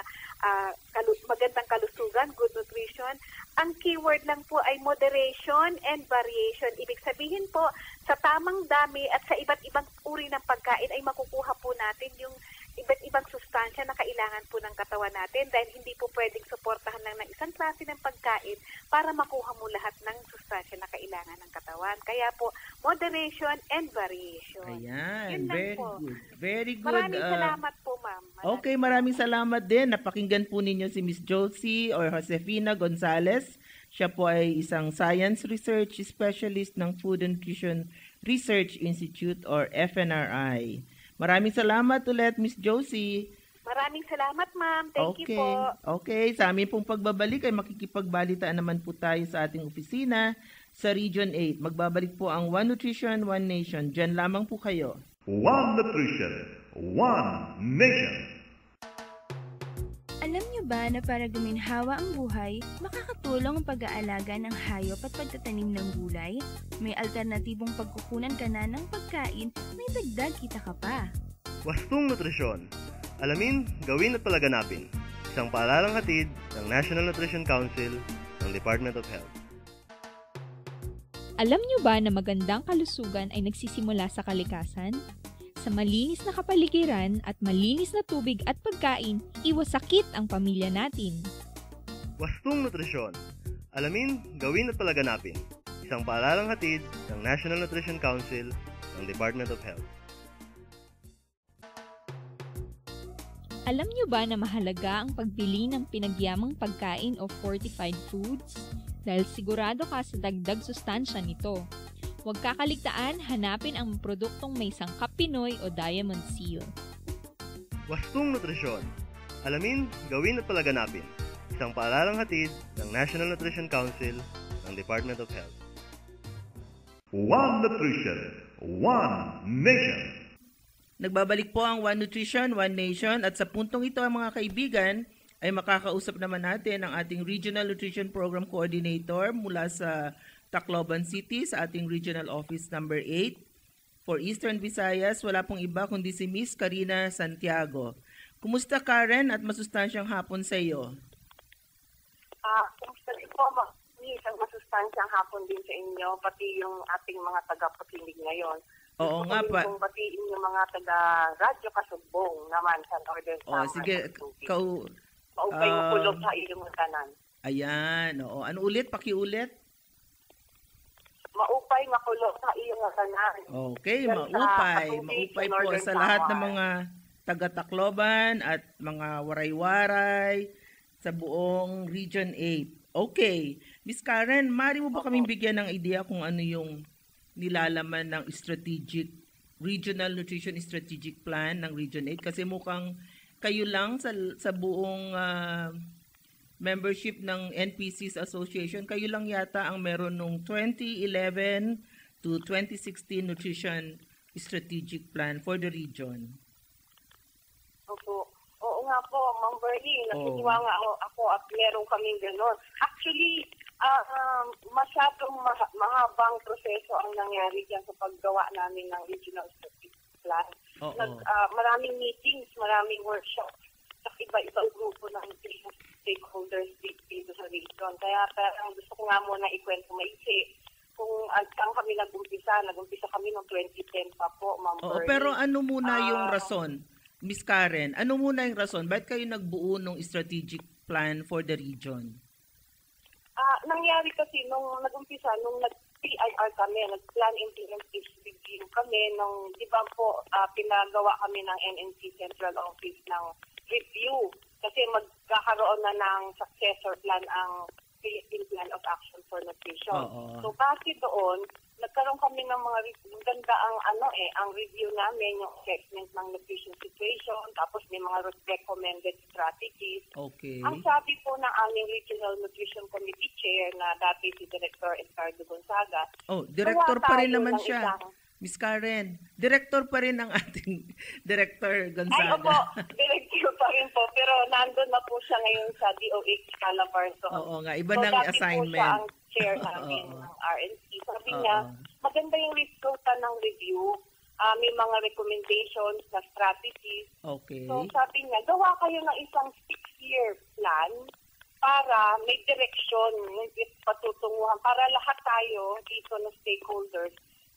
magandang kalusugan, good nutrition. Ang keyword lang po ay moderation and variation. Ibig sabihin po, sa tamang dami at sa iba't ibang uri ng pagkain ay makukuha po natin yung iba't ibang sustansya na kailangan po ng katawan natin dahil hindi po pwedeng suportahan lang ng isang klase ng pagkain para makuha mo lahat ng sustansya na kailangan ng katawan. Kaya po, moderation and variation. Ayan, Yun lang very po. good. Very good. Maraming salamat po, ma'am. Okay, maraming salamat din. Napakinggan po ninyo si Miss Josie or Josefina Gonzalez. Siya po ay isang science research specialist ng Food and Nutrition Research Institute or FNRI. Maraming salamat ulit, Miss Josie. Maraming salamat, ma'am. Thank you po. Okay, sa amin pong pagbabalik ay makikipagbalitaan naman po tayo sa ating opisina sa Region 8. Magbabalik po ang One Nutrition, One Nation. Diyan lamang po kayo. One Nutrition, One Nation. Alam niyo ba na para guminhawa ang buhay, makakatulong ang pag-aalaga ng hayop at pagtatanim ng gulay? May alternatibong pagkukunan ka na ng pagkain, may dagdag kita ka pa. Wastong Nutrisyon. Alamin, gawin at palaganapin. Isang paaralang hatid ng National Nutrition Council ng Department of Health. Alam niyo ba na magandang kalusugan ay nagsisimula sa kalikasan? Sa malinis na kapaligiran at malinis na tubig at pagkain, iwas sakit ang pamilya natin. Wastong Nutrisyon. Alamin, gawin at palaganapin. Isang paaralang hatid ng National Nutrition Council ng Department of Health. Alam niyo ba na mahalaga ang pagbili ng pinagyamang pagkain o fortified foods? Dahil sigurado ka sa dagdag sustansya nito. Huwag kakaligtaan, hanapin ang produktong may sangkap Pinoy o Diamond Seal. Wastong Nutrisyon. Alamin, gawin at palaganapin. Isang paaralang hatid ng National Nutrition Council ng Department of Health. One Nutrition, One Nation. Nagbabalik po ang One Nutrition, One Nation at sa puntong ito mga kaibigan ay makakausap naman natin ang ating Regional Nutrition Program Coordinator mula sa Tacloban City sa ating Regional Office number 8 for Eastern Visayas. Wala pong iba kundi si Miss Karina Santiago. Kumusta Karen at masustansyang hapon sa iyo? Kumusta din po, isang masustansyang hapon din sa inyo, pati yung ating mga tagapakinig ngayon. Oo nga pa. Kung batiin yung mga taga-radyo Kasugbong naman sa Northern Samar. Sige, maupay mo kulog sa iyong tanan. Ayan, oo. Ano ulit? Pakiulit? Maupay makulog sa iyong tanan. Okay, Yan maupay. sa Maupay po Northern sa lahat ng Samar. mga taga-Tacloban at mga waray-waray sa buong Region 8. Okay. Miss Karen, maaari mo ba kaming bigyan ng idea kung ano yung nilalaman ng Regional Nutrition Strategic Plan ng Region 8? Kasi mukhang kayo lang sa buong membership ng NPCs Association, kayo lang yata ang meron nung 2011 to 2016 Nutrition Strategic Plan for the region. Opo. Oo nga po, Ma'am Bernie, natutuwa nga ako at meron kaming gano'n. Actually, masyadong mahabang proseso ang nangyari dyan sa paggawa namin ng Regional Strategic Plan. Maraming meetings, maraming workshops sa iba-ibang grupo ng stakeholders dito sa region. Kaya gusto ko nga muna ikwento maiksi kung ang kami nag-umpisa kami noong 2010 pa po, Ma'am Bernie. Pero ano muna yung rason? Miss Karen, ano muna yung rason? Bakit kayo nagbuo ng strategic plan for the region? Nangyari kasi nung nag-umpisa, nung nag-PIR kami, nag-Plan Implementation nag-review kami nung, di ba po, pinagawa kami ng NNC Central Office ng review kasi magkakaroon na ng successor plan ang Philippine Plan of Action for Nutrition. So base doon, nagkaroon kami ng mga ganda ang review namin, yung assessment ng nutrition situation, tapos may mga recommended strategies. Okay. Ang sabi po ng aming Regional Nutrition Committee Chair na dati si Director Edgardo Gonzaga. Director pa rin naman siya. Miss Karen, director pa rin ang ating Director Gonzaga. Ay, opo, director pa rin po. Pero nandun na po siya ngayon sa DOH Calabarzon. Oo nga, iba ng assignment. So, dati po siya ang chair namin ng RNC. Sabi niya, maganda yung resulta ng review. May mga recommendations na strategies. Okay. So, sabi niya, gawa kayo ng isang 6-year plan para may direction, may patutunguhan, para lahat tayo dito na stakeholders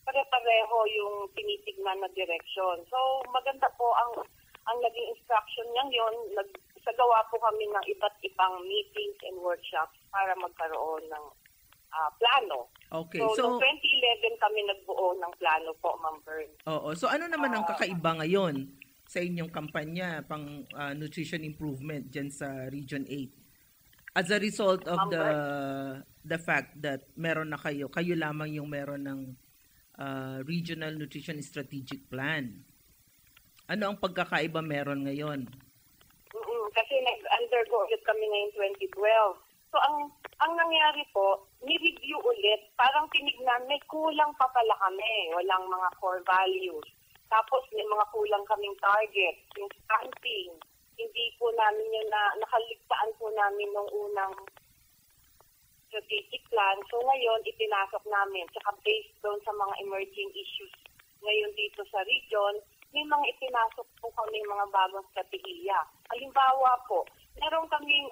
pare-pareho yung tinitignan na direction. So, maganda po ang naging instruction niya yun. Nagsagawa po kami ng iba't ibang meetings and workshops para magkaroon ng plano. Okay. So, noong 2011 kami nagbuo ng plano po, Ma'am Bern. Oo. So, ano naman ang kakaiba ngayon sa inyong kampanya pang nutrition improvement dyan sa Region 8? As a result of the fact that meron na kayo lamang yung meron ng Regional Nutrition Strategic Plan. Ano ang pagkakaiba meron ngayon? Kasi nag-undergo ulit kami ngayon 2012. So ang nangyari po, ni-review ulit. Parang tinignan, may kulang pa pala kami. Walang mga core values. Tapos may mga kulang kaming target. Yung stunting. Hindi po namin yun nakaligtaan po namin nung unang strategic plan. So ngayon, ipinasok namin. Tsaka based doon sa mga emerging issues ngayon dito sa region, may mga ipinasok po kaming mga bagong strategiya. Halimbawa po, meron kaming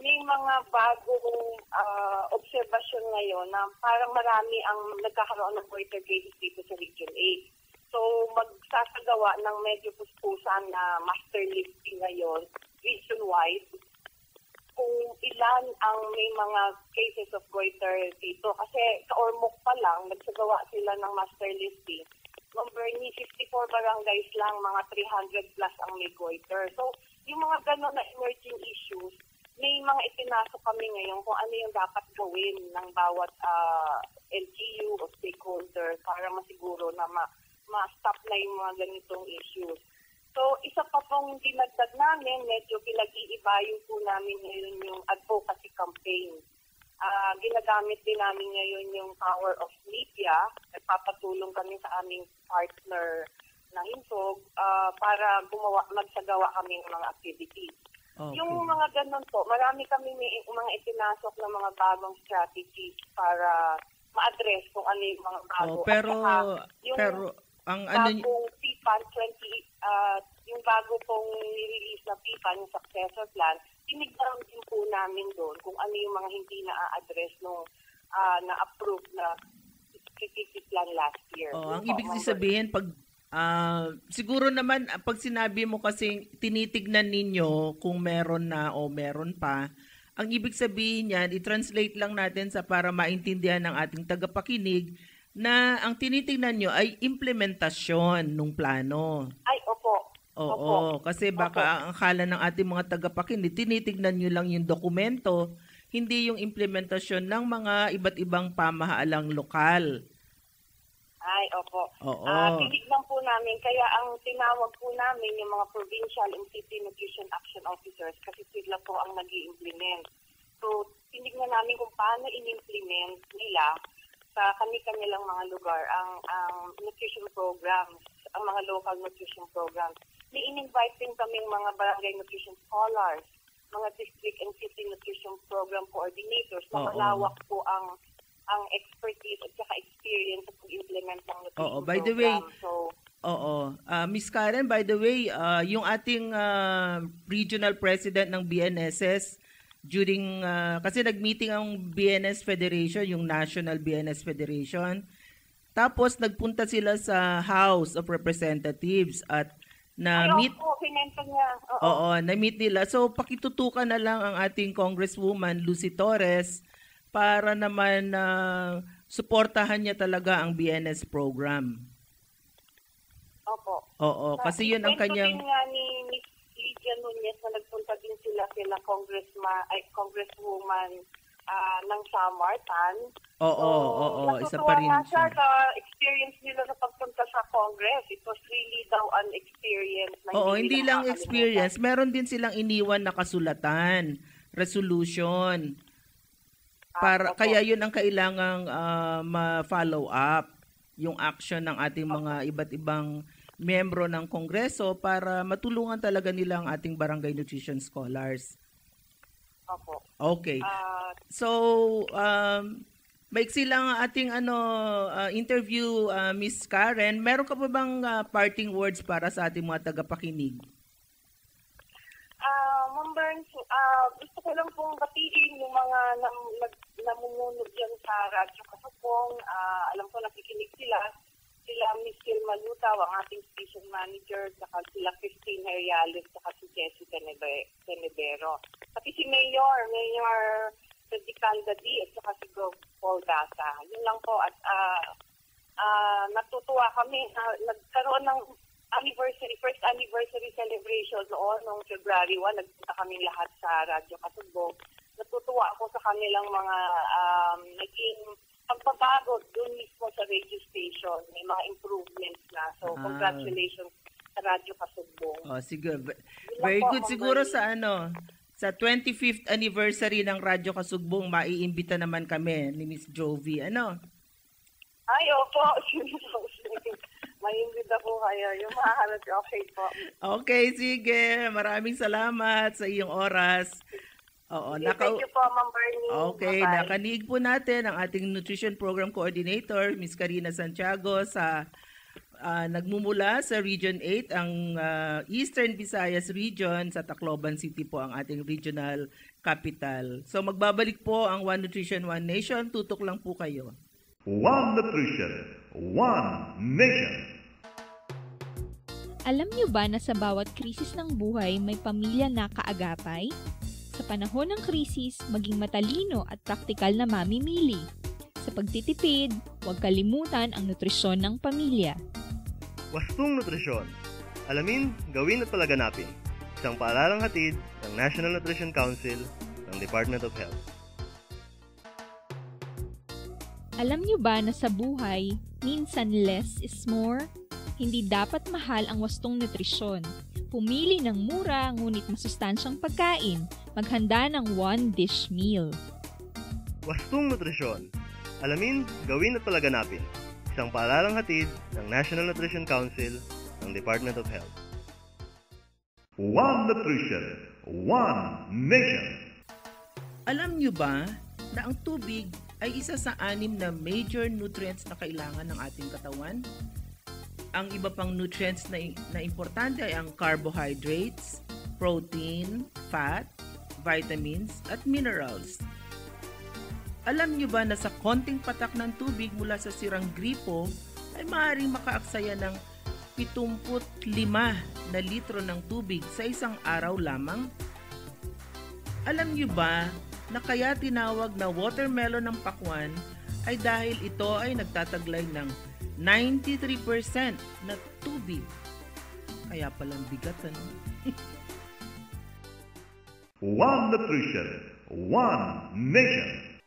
may mga bagong observation ngayon na parang marami ang nagkakaroon ng goiter cases dito sa Region 8. So magsasagawa ng medyo puspusan na master listing ngayon, region-wide, kung ilan ang may mga cases of goiter dito. Kasi sa Ormoc pa lang, nagsagawa sila ng master listing. Number 54 barangays lang, mga 300 plus ang may goiter. So, yung mga gano'n na emerging issues, may mga ipinasok kami ngayon kung ano yung dapat gawin ng bawat LGU o stakeholder para masiguro na ma-stop na yung mga ganitong issues. So, isa pa pong dinagdag namin, medyo pinag-iibayo po namin ngayon yung advocacy campaign. Ginagamit din namin ngayon yung power of media. Nagpapatulong kami sa aming partner na Hinsog para magsagawa kami ng mga activities. Okay. Yung mga ganun po, marami kami may mga itinasok na mga bagong strategies para ma-address kung ano yung mga bago. Pero ang bagong PPAN 20, yung bago pong nirelease na PPAN, yung successor plan, tinignan din po namin doon kung ano yung mga hindi na-address nung na-approve na strategic plan last year. Ang ibig sabihin, pag siguro naman, pag sinabi mo kasi tinitignan ninyo kung meron na o meron pa, ang ibig sabihin yan, i-translate lang natin sa para maintindihan ng ating tagapakinig na ang tinitingnan nyo ay implementasyon ng plano. Ay, opo. Oo, kasi baka ang akala ng ating mga tagapakinig, tinitingnan nyo lang yung dokumento, hindi yung implementasyon ng mga iba't ibang pamahaalang lokal. Ay, opo. Tinignan po namin, kaya ang tinawag po namin yung mga provincial and city nutrition action officers kasi sila po ang nag-i-implement. So, tinignan namin kung paano in-implement nila sa kani-kanilang mga lugar ang nutrition programs, ang mga local nutrition programs. May in-invite din kaming mga barangay nutrition scholars, mga district and city nutrition program coordinators na malawak po ang expertise at saka experience sa pag-implement ng nutrition by the way, program. Miss Karen, by the way, yung ating regional president ng BNSS, during kasi nagmeeting ang BNS Federation, yung National BNS Federation. Tapos nagpunta sila sa House of Representatives at na-meet na-meet nila. So pakitutukan na lang ang ating Congresswoman Lucy Torres para naman suportahan niya talaga ang BNS program. Opo. Oo, kasi yun ang kanyang... Kwento din nga ni Ms. Lydia Nunez na nagpunta din sila congresswoman ng Samartan. Oo, isa pa rin siya siya. sa experience nila sa pagpunta sa Congress. It was really daw an experience. Oo, hindi lang experience. Meron din silang iniwan na kasulatan, resolution. Kaya yun ang kailangang ma-follow up, yung action ng ating mga iba't ibang miyembro ng Kongreso para matulungan talaga nila ang ating barangay nutrition scholars. Opo. Okay. So, maiksi lang ang ating interview, Miss Karen. Meron ka pa bang parting words para sa ating mga tagapakinig? Ma'am Burns, gusto ko lang pong batiin yung mga namumunog dyan sa Radyo Kasubong. Alam ko nakikinig sila. Sila Miss Kilma Lutaw, ang ating station manager, saka sila Christine Heriales, saka si Jessica Tenebero. Pati si Mayor Radicalda D, at saka si Gov Paul Dasa. Yun lang po. At natutuwa kami na nagkaroon ng first anniversary celebration noong February 1. Nagpunta kami lahat sa Radyo Kasubong. Natutuwa ako sa kanilang mga naging pagbabago doon mismo sa radio station. May mga improvements na. So, congratulations sa Radyo Kasubong. Sige. Very good. Siguro sa sa 25th anniversary ng Radyo Kasubong, maiimbita naman kami ni Miss Jovi. Ay, opo. Maiimbita po kayo. Yung mahahanap, okay po. Okay, sige. Maraming salamat sa iyong oras. Oo, thank you po, Ma'am Bernie. Okay, bye-bye. Nakanig po natin ang ating Nutrition Program Coordinator, Ms. Karina Santiago, sa nagmumula sa Region 8, ang Eastern Visayas Region, sa Tacloban City po ang ating regional capital. So magbabalik po ang One Nutrition, One Nation. Tutok lang po kayo. One Nutrition, One Nation. Alam niyo ba na sa bawat krisis ng buhay may pamilya na kaagapay? Sa panahon ng krisis, maging matalino at praktikal na mamimili. Sa pagtitipid, huwag kalimutan ang nutrisyon ng pamilya. Wastong Nutrisyon. Alamin, gawin at palaganapin. Isang paaralang hatid ng National Nutrition Council ng Department of Health. Alam niyo ba na sa buhay, minsan less is more? Hindi dapat mahal ang wastong nutrisyon. Pumili ng mura ngunit masustansyang pagkain. Maghanda ng one-dish meal. Wastong Nutrisyon. Alamin, gawin at palaganapin. Isang paaralang hatid ng National Nutrition Council ng Department of Health. One Nutrition, One Nation. Alam niyo ba na ang tubig ay isa sa 6 na major nutrients na kailangan ng ating katawan? Ang iba pang nutrients na importante ay ang carbohydrates, protein, fat, vitamins, at minerals. Alam niyo ba na sa konting patak ng tubig mula sa sirang gripo ay maaaring makaaksaya ng 75 na litro ng tubig sa isang araw lamang? Alam niyo ba na kaya tinawag na watermelon ng Pakwan ay dahil ito ay nagtataglay ng 93% na tubig. Kaya palang bigat, One Nutrition, One Nation.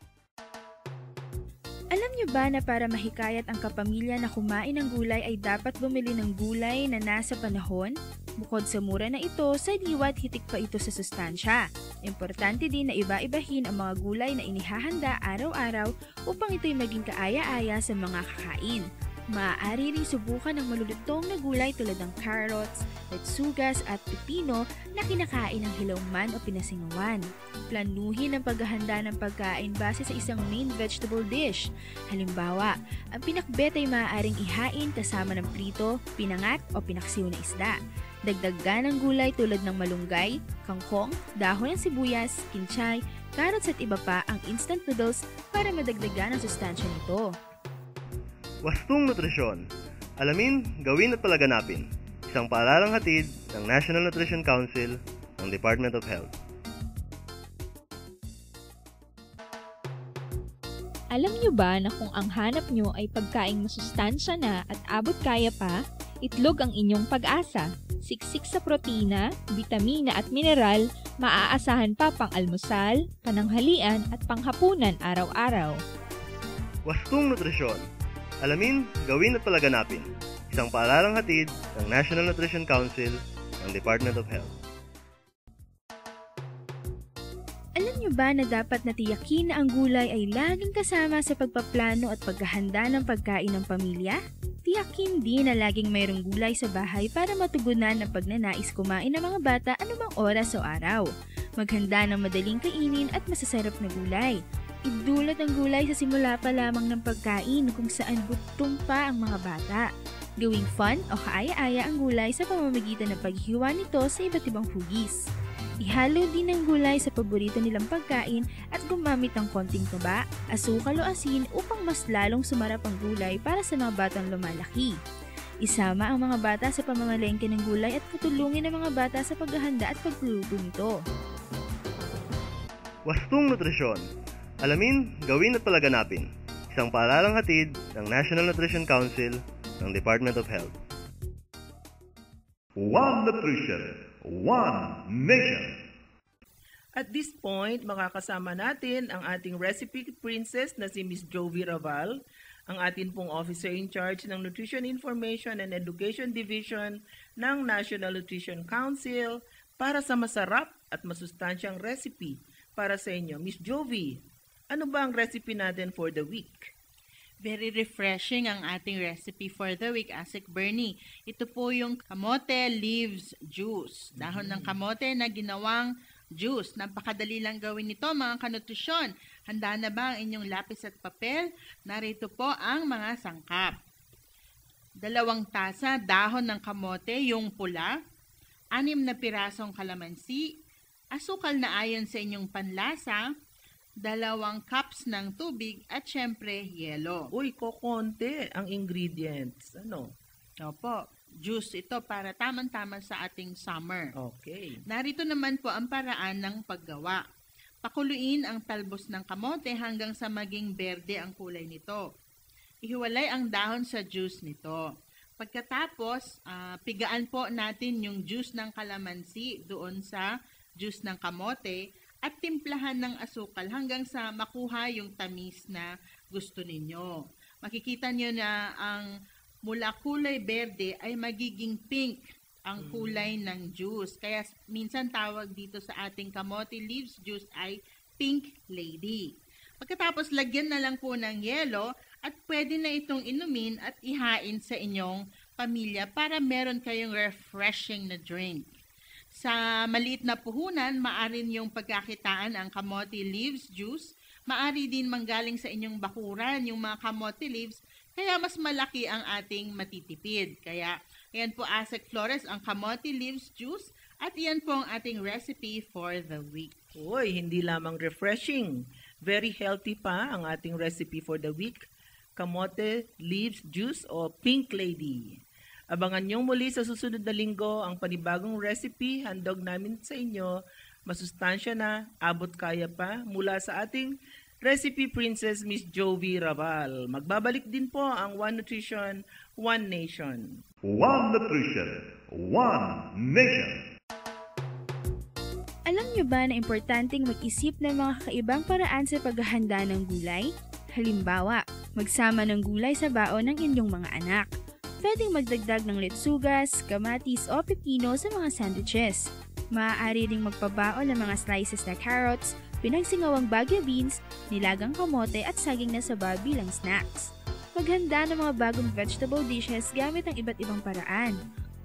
Alam niyo ba na para mahikayat ang kapamilya na kumain ng gulay ay dapat bumili ng gulay na nasa panahon? Bukod sa mura na ito, sa liwat hitik pa ito sa sustansya. Importante din na iba-ibahin ang mga gulay na inihahanda araw-araw upang ito'y maging kaaya-aya sa mga kakain. Maaari ring subukan ng malulutong na gulay tulad ng carrots, letsugas at pipino na kinakain ng hilongman o pinasingawan. Planuhin ang paghahanda ng pagkain base sa isang main vegetable dish. Halimbawa, ang pinakbet ay maaaring ihain kasama ng prito, pinangat o pinaksiw na isda. Dagdagan ng gulay tulad ng malunggay, kangkong, dahon ng sibuyas, kinchay, carrots at iba pa ang instant noodles para madagdagan ang sustansya nito. Wastong Nutrisyon. Alamin, gawin at palaganapin. Isang paaralang hatid ng National Nutrition Council ng Department of Health. Alam nyo ba na kung ang hanap nyo ay pagkaing masustansya na at abot kaya pa, itlog ang inyong pag-asa. Siksik sa protina, bitamina at mineral, maaasahan pa pang almusal, pananghalian at panghapunan araw-araw. Wastong Nutrisyon. Alamin, gawin at palaganapin. Isang paaralang hatid ng National Nutrition Council ng Department of Health. Alam niyo ba na dapat natiyakin na ang gulay ay laging kasama sa pagpaplano at paghahanda ng pagkain ng pamilya? Tiyakin din na laging mayroong gulay sa bahay para matugunan ang pagnanais kumain ng mga bata anumang oras o araw. Maghanda ng madaling kainin at masasarap na gulay. Idulot ang gulay sa simula pa lamang ng pagkain kung saan butong pa ang mga bata. Gawing fun o kaaya-aya ang gulay sa pamamagitan ng paghiwa nito sa iba't ibang hugis. Ihalo din ang gulay sa paborito nilang pagkain at gumamit ng konting taba, asukal o asin upang mas lalong sumarap ang gulay para sa mga batang lumalaki. Isama ang mga bata sa pamamalengke ng gulay at patulungin ang mga bata sa paghahanda at pagluluto nito. Wastong Nutrisyon. Alamin, gawin at palaganapin. Isang paaralang hatid ng National Nutrition Council ng Department of Health. One Nutrition, One Nation. At this point, makakasama natin ang ating recipe princess na si Miss Jovi Raval, ang atin pong officer in charge ng Nutrition Information and Education Division ng National Nutrition Council para sa masarap at masustansyang recipe para sa inyo. Miss Jovi, ano ba ang recipe natin for the week? Very refreshing ang ating recipe for the week, Asik Bernie. Ito po yung kamote leaves juice. Dahon ng kamote na ginawang juice. Napakadali lang gawin nito, mga kanutrisyon. Handa na ba ang inyong lapis at papel? Narito po ang mga sangkap. 2 tasa dahon ng kamote, yung pula. 6 na pirasong kalamansi. Asukal na ayon sa inyong panlasa. 2 cups ng tubig at syempre, yelo. Uy, kokonti ang ingredients. Ano? Opo, juice ito para tamang-tama sa ating summer. Okay. Narito naman po ang paraan ng paggawa. Pakuluin ang talbos ng kamote hanggang sa maging berde ang kulay nito. Ihiwalay ang dahon sa juice nito. Pagkatapos, pigaan po natin yung juice ng kalamansi doon sa juice ng kamote at timplahan ng asukal hanggang sa makuha yung tamis na gusto ninyo. Makikita nyo na ang mula kulay berde ay magiging pink ang kulay ng juice. Kaya minsan tawag dito sa ating kamote leaves juice ay pink lady. Pagkatapos lagyan na lang po ng yelo at pwede na itong inumin at ihain sa inyong pamilya para meron kayong refreshing na drink. Sa maliit na puhunan, maaari niyong pagkakitaan ang kamote leaves juice. Maaari din manggaling sa inyong bakuran yung mga kamote leaves, kaya mas malaki ang ating matitipid. Kaya, ayan po Asik Flores, ang kamote leaves juice, at iyan po ang ating recipe for the week. Uy, hindi lamang refreshing. Very healthy pa ang ating recipe for the week. Kamote leaves juice o pink lady. Abangan niyong muli sa susunod na linggo ang panibagong recipe handog namin sa inyo. Masustansya na, abot kaya pa mula sa ating recipe princess Miss Jovi Raval. Magbabalik din po ang One Nutrition, One Nation. One Nutrition, One Nation. Alam niyo ba na importanteng mag-isip ng mga kakaibang paraan sa paghahanda ng gulay? Halimbawa, magsama ng gulay sa baon ng inyong mga anak. Pwedeng magdagdag ng letsugas, kamatis o pepino sa mga sandwiches. Maaari ring magpabaon ng mga slices na carrots, pinagsingawang bagyo beans, nilagang kamote at saging na saba bilang snacks. Maghanda ng mga bagong vegetable dishes gamit ang iba't ibang paraan.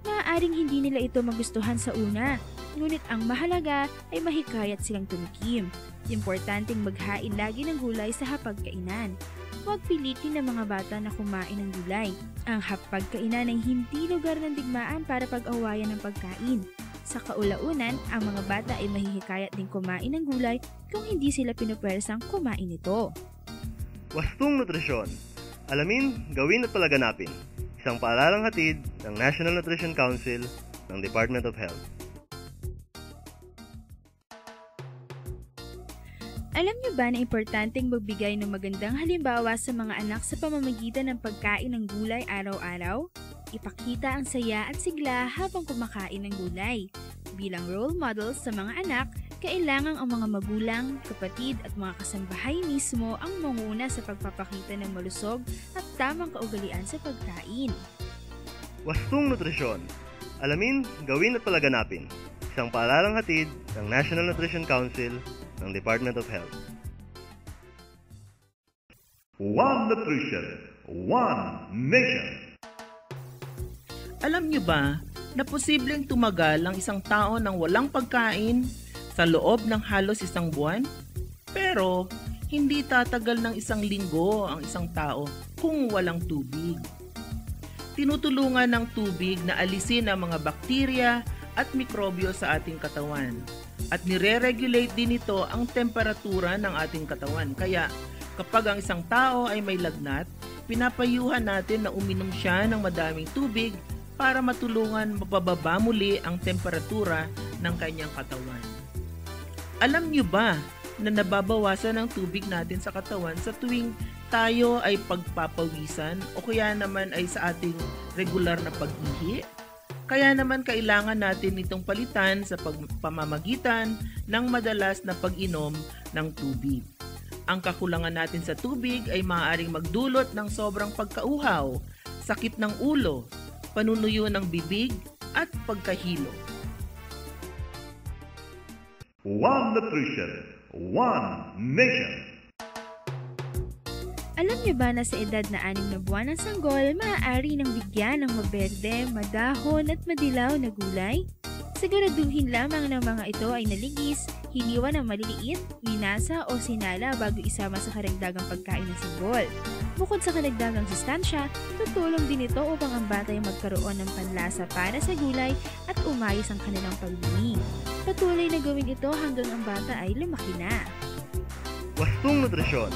Maaaring hindi nila ito magustuhan sa una, ngunit ang mahalaga ay mahikayat silang tumikim. Importanteng maghain lagi ng gulay sa hapagkainan. Huwag pilitin ng mga bata na kumain ng gulay. Ang hapagkainan ay hindi lugar ng digmaan para pag-awayan ng pagkain. Sa kaulaunan, ang mga bata ay mahihikayat din kumain ng gulay kung hindi sila pinupwersang kumain ito. Wastong Nutrisyon. Alamin, gawin at palaganapin. Isang paaralang hatid ng National Nutrition Council ng Department of Health. Alam niyo ba na importanteng magbigay ng magandang halimbawa sa mga anak sa pamamagitan ng pagkain ng gulay araw-araw? Ipakita ang saya at sigla habang kumakain ng gulay. Bilang role model sa mga anak, kailangang ang mga magulang, kapatid at mga kasambahay mismo ang manguna sa pagpapakita ng malusog at tamang kaugalian sa pagkain. Wastong Nutrisyon. Alamin, gawin at palaganapin. Isang paaralang hatid ng National Nutrition Council ng Department of Health. One Nutrition, One Nation. Alam niyo ba na posibleng tumagal ang isang tao ng walang pagkain sa loob ng halos isang buwan? Pero hindi tatagal ng isang linggo ang isang tao kung walang tubig. Tinutulungan ng tubig na alisin ang mga bakterya at mikrobyo sa ating katawan. At nire-regulate din ito ang temperatura ng ating katawan. Kaya kapag ang isang tao ay may lagnat, pinapayuhan natin na uminom siya ng madaming tubig para matulungan mapababa muli ang temperatura ng kanyang katawan. Alam niyo ba na nababawasan ang tubig natin sa katawan sa tuwing tayo ay pagpapawisan o kaya naman ay sa ating regular na pag-ihi? Kaya naman kailangan natin itong palitan sa pamamagitan ng madalas na pag-inom ng tubig. Ang kakulangan natin sa tubig ay maaaring magdulot ng sobrang pagkauhaw, sakit ng ulo, panunuyo ng bibig at pagkahilo. One Nutrition, One Nation. Alam niyo ba na sa edad na 6 na buwan ng sanggol, maaari nang bigyan ng maberde, madahon at madilaw na gulay? Siguraduhin lamang ng mga ito ay naligis, hiniwa ng maliliit, minasa o sinala bago isama sa karagdagang pagkain ng sanggol. Bukod sa karagdagang sustansya, tutulong din ito upang ang bata ay magkaroon ng panlasa para sa gulay at umayos ang kanilang pagbili. Patuloy na gawin ito hanggang ang bata ay lumaki na. Wastong Nutrisyon.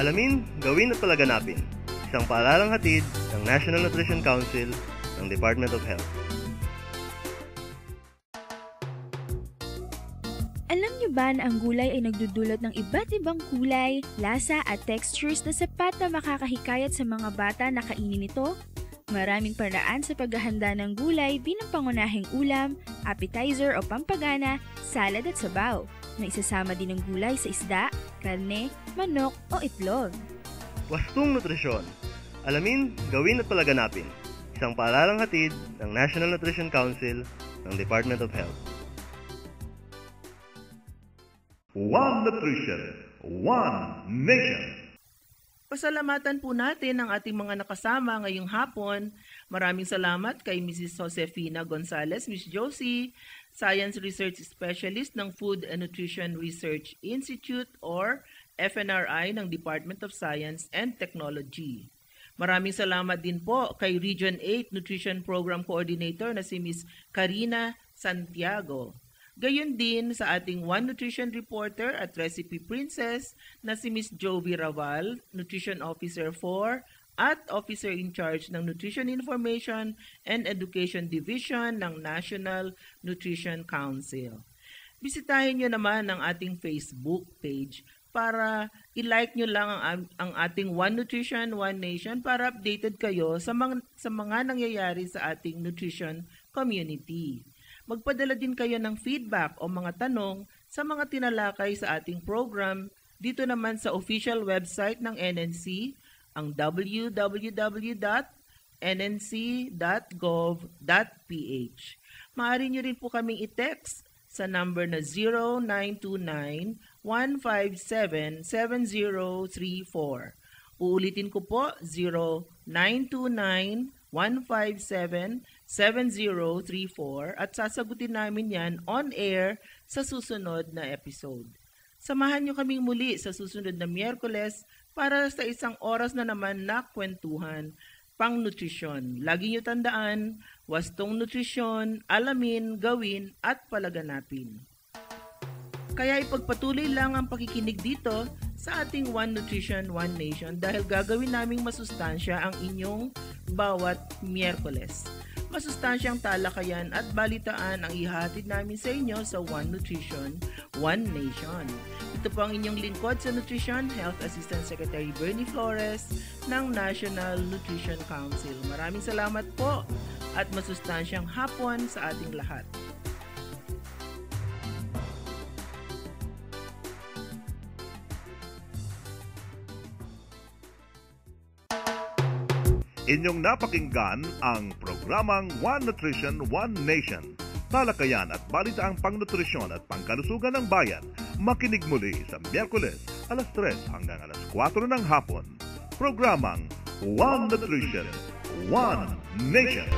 Alamin, gawin at palaganapin. Isang paaralang hatid ng National Nutrition Council ng Department of Health. Alam niyo ba na ang gulay ay nagdudulot ng iba't ibang kulay, lasa at textures na sapat na makakahikayat sa mga bata na kainin ito? Maraming paraan sa paghahanda ng gulay bilang pangunahing ulam, appetizer o pampagana, salad at sabaw. Na isasama din ng gulay sa isda, karne, manok o itlog. Wastong Nutrisyon. Alamin, gawin at palaganapin. Isang paaralang hatid ng National Nutrition Council ng Department of Health. One Nutrition, One Nation. Pasalamatan po natin ang ating mga nakasama ngayong hapon. Maraming salamat kay Mrs. Josefina Gonzalez, Miss Josie, Science Research Specialist ng Food and Nutrition Research Institute or FNRI ng Department of Science and Technology. Maraming salamat din po kay Region 8 Nutrition Program Coordinator na si Miss Karina Santiago. Gayon din sa ating One Nutrition Reporter at Recipe Princess na si Miss Jovi Raval, Nutrition Officer 4 at Officer in Charge ng Nutrition Information and Education Division ng National Nutrition Council. Bisitahin nyo naman ang ating Facebook page para i-like nyo lang ang ating One Nutrition, One Nation para updated kayo sa mga nangyayari sa ating nutrition community. Magpadala din kayo ng feedback o mga tanong sa mga tinalakay sa ating program dito naman sa official website ng NNC, ang www.nnc.gov.ph. Maaari nyo rin po kaming i-text sa number na 0929-157-7034. Uulitin ko po, 0929-157-7034 at sasagutin namin yan on air sa susunod na episode. Samahan nyo kaming muli sa susunod na Miyerkules para sa isang oras na naman na kwentuhan pang nutrisyon. Lagi nyo tandaan, wastong nutrisyon, alamin, gawin at palaganapin. Kaya ipagpatuloy lang ang pakikinig dito sa ating One Nutrition, One Nation dahil gagawin naming masustansya ang inyong bawat Miyerkules. Masustansyang talakayan at balitaan ang ihatid namin sa inyo sa One Nutrition, One Nation. Ito po ang inyong lingkod sa Nutrition, Health Assistant Secretary Bernie Flores ng National Nutrition Council. Maraming salamat po at masustansyang hapon sa ating lahat. Inyong napakinggan ang programang One Nutrition, One Nation. Talakayan at balitaang pangnutrisyon at pangkalusugan ng bayan. Makinig muli sa Miyerkules, alas 3 hanggang alas 4 ng hapon. Programang One Nutrition, One Nation.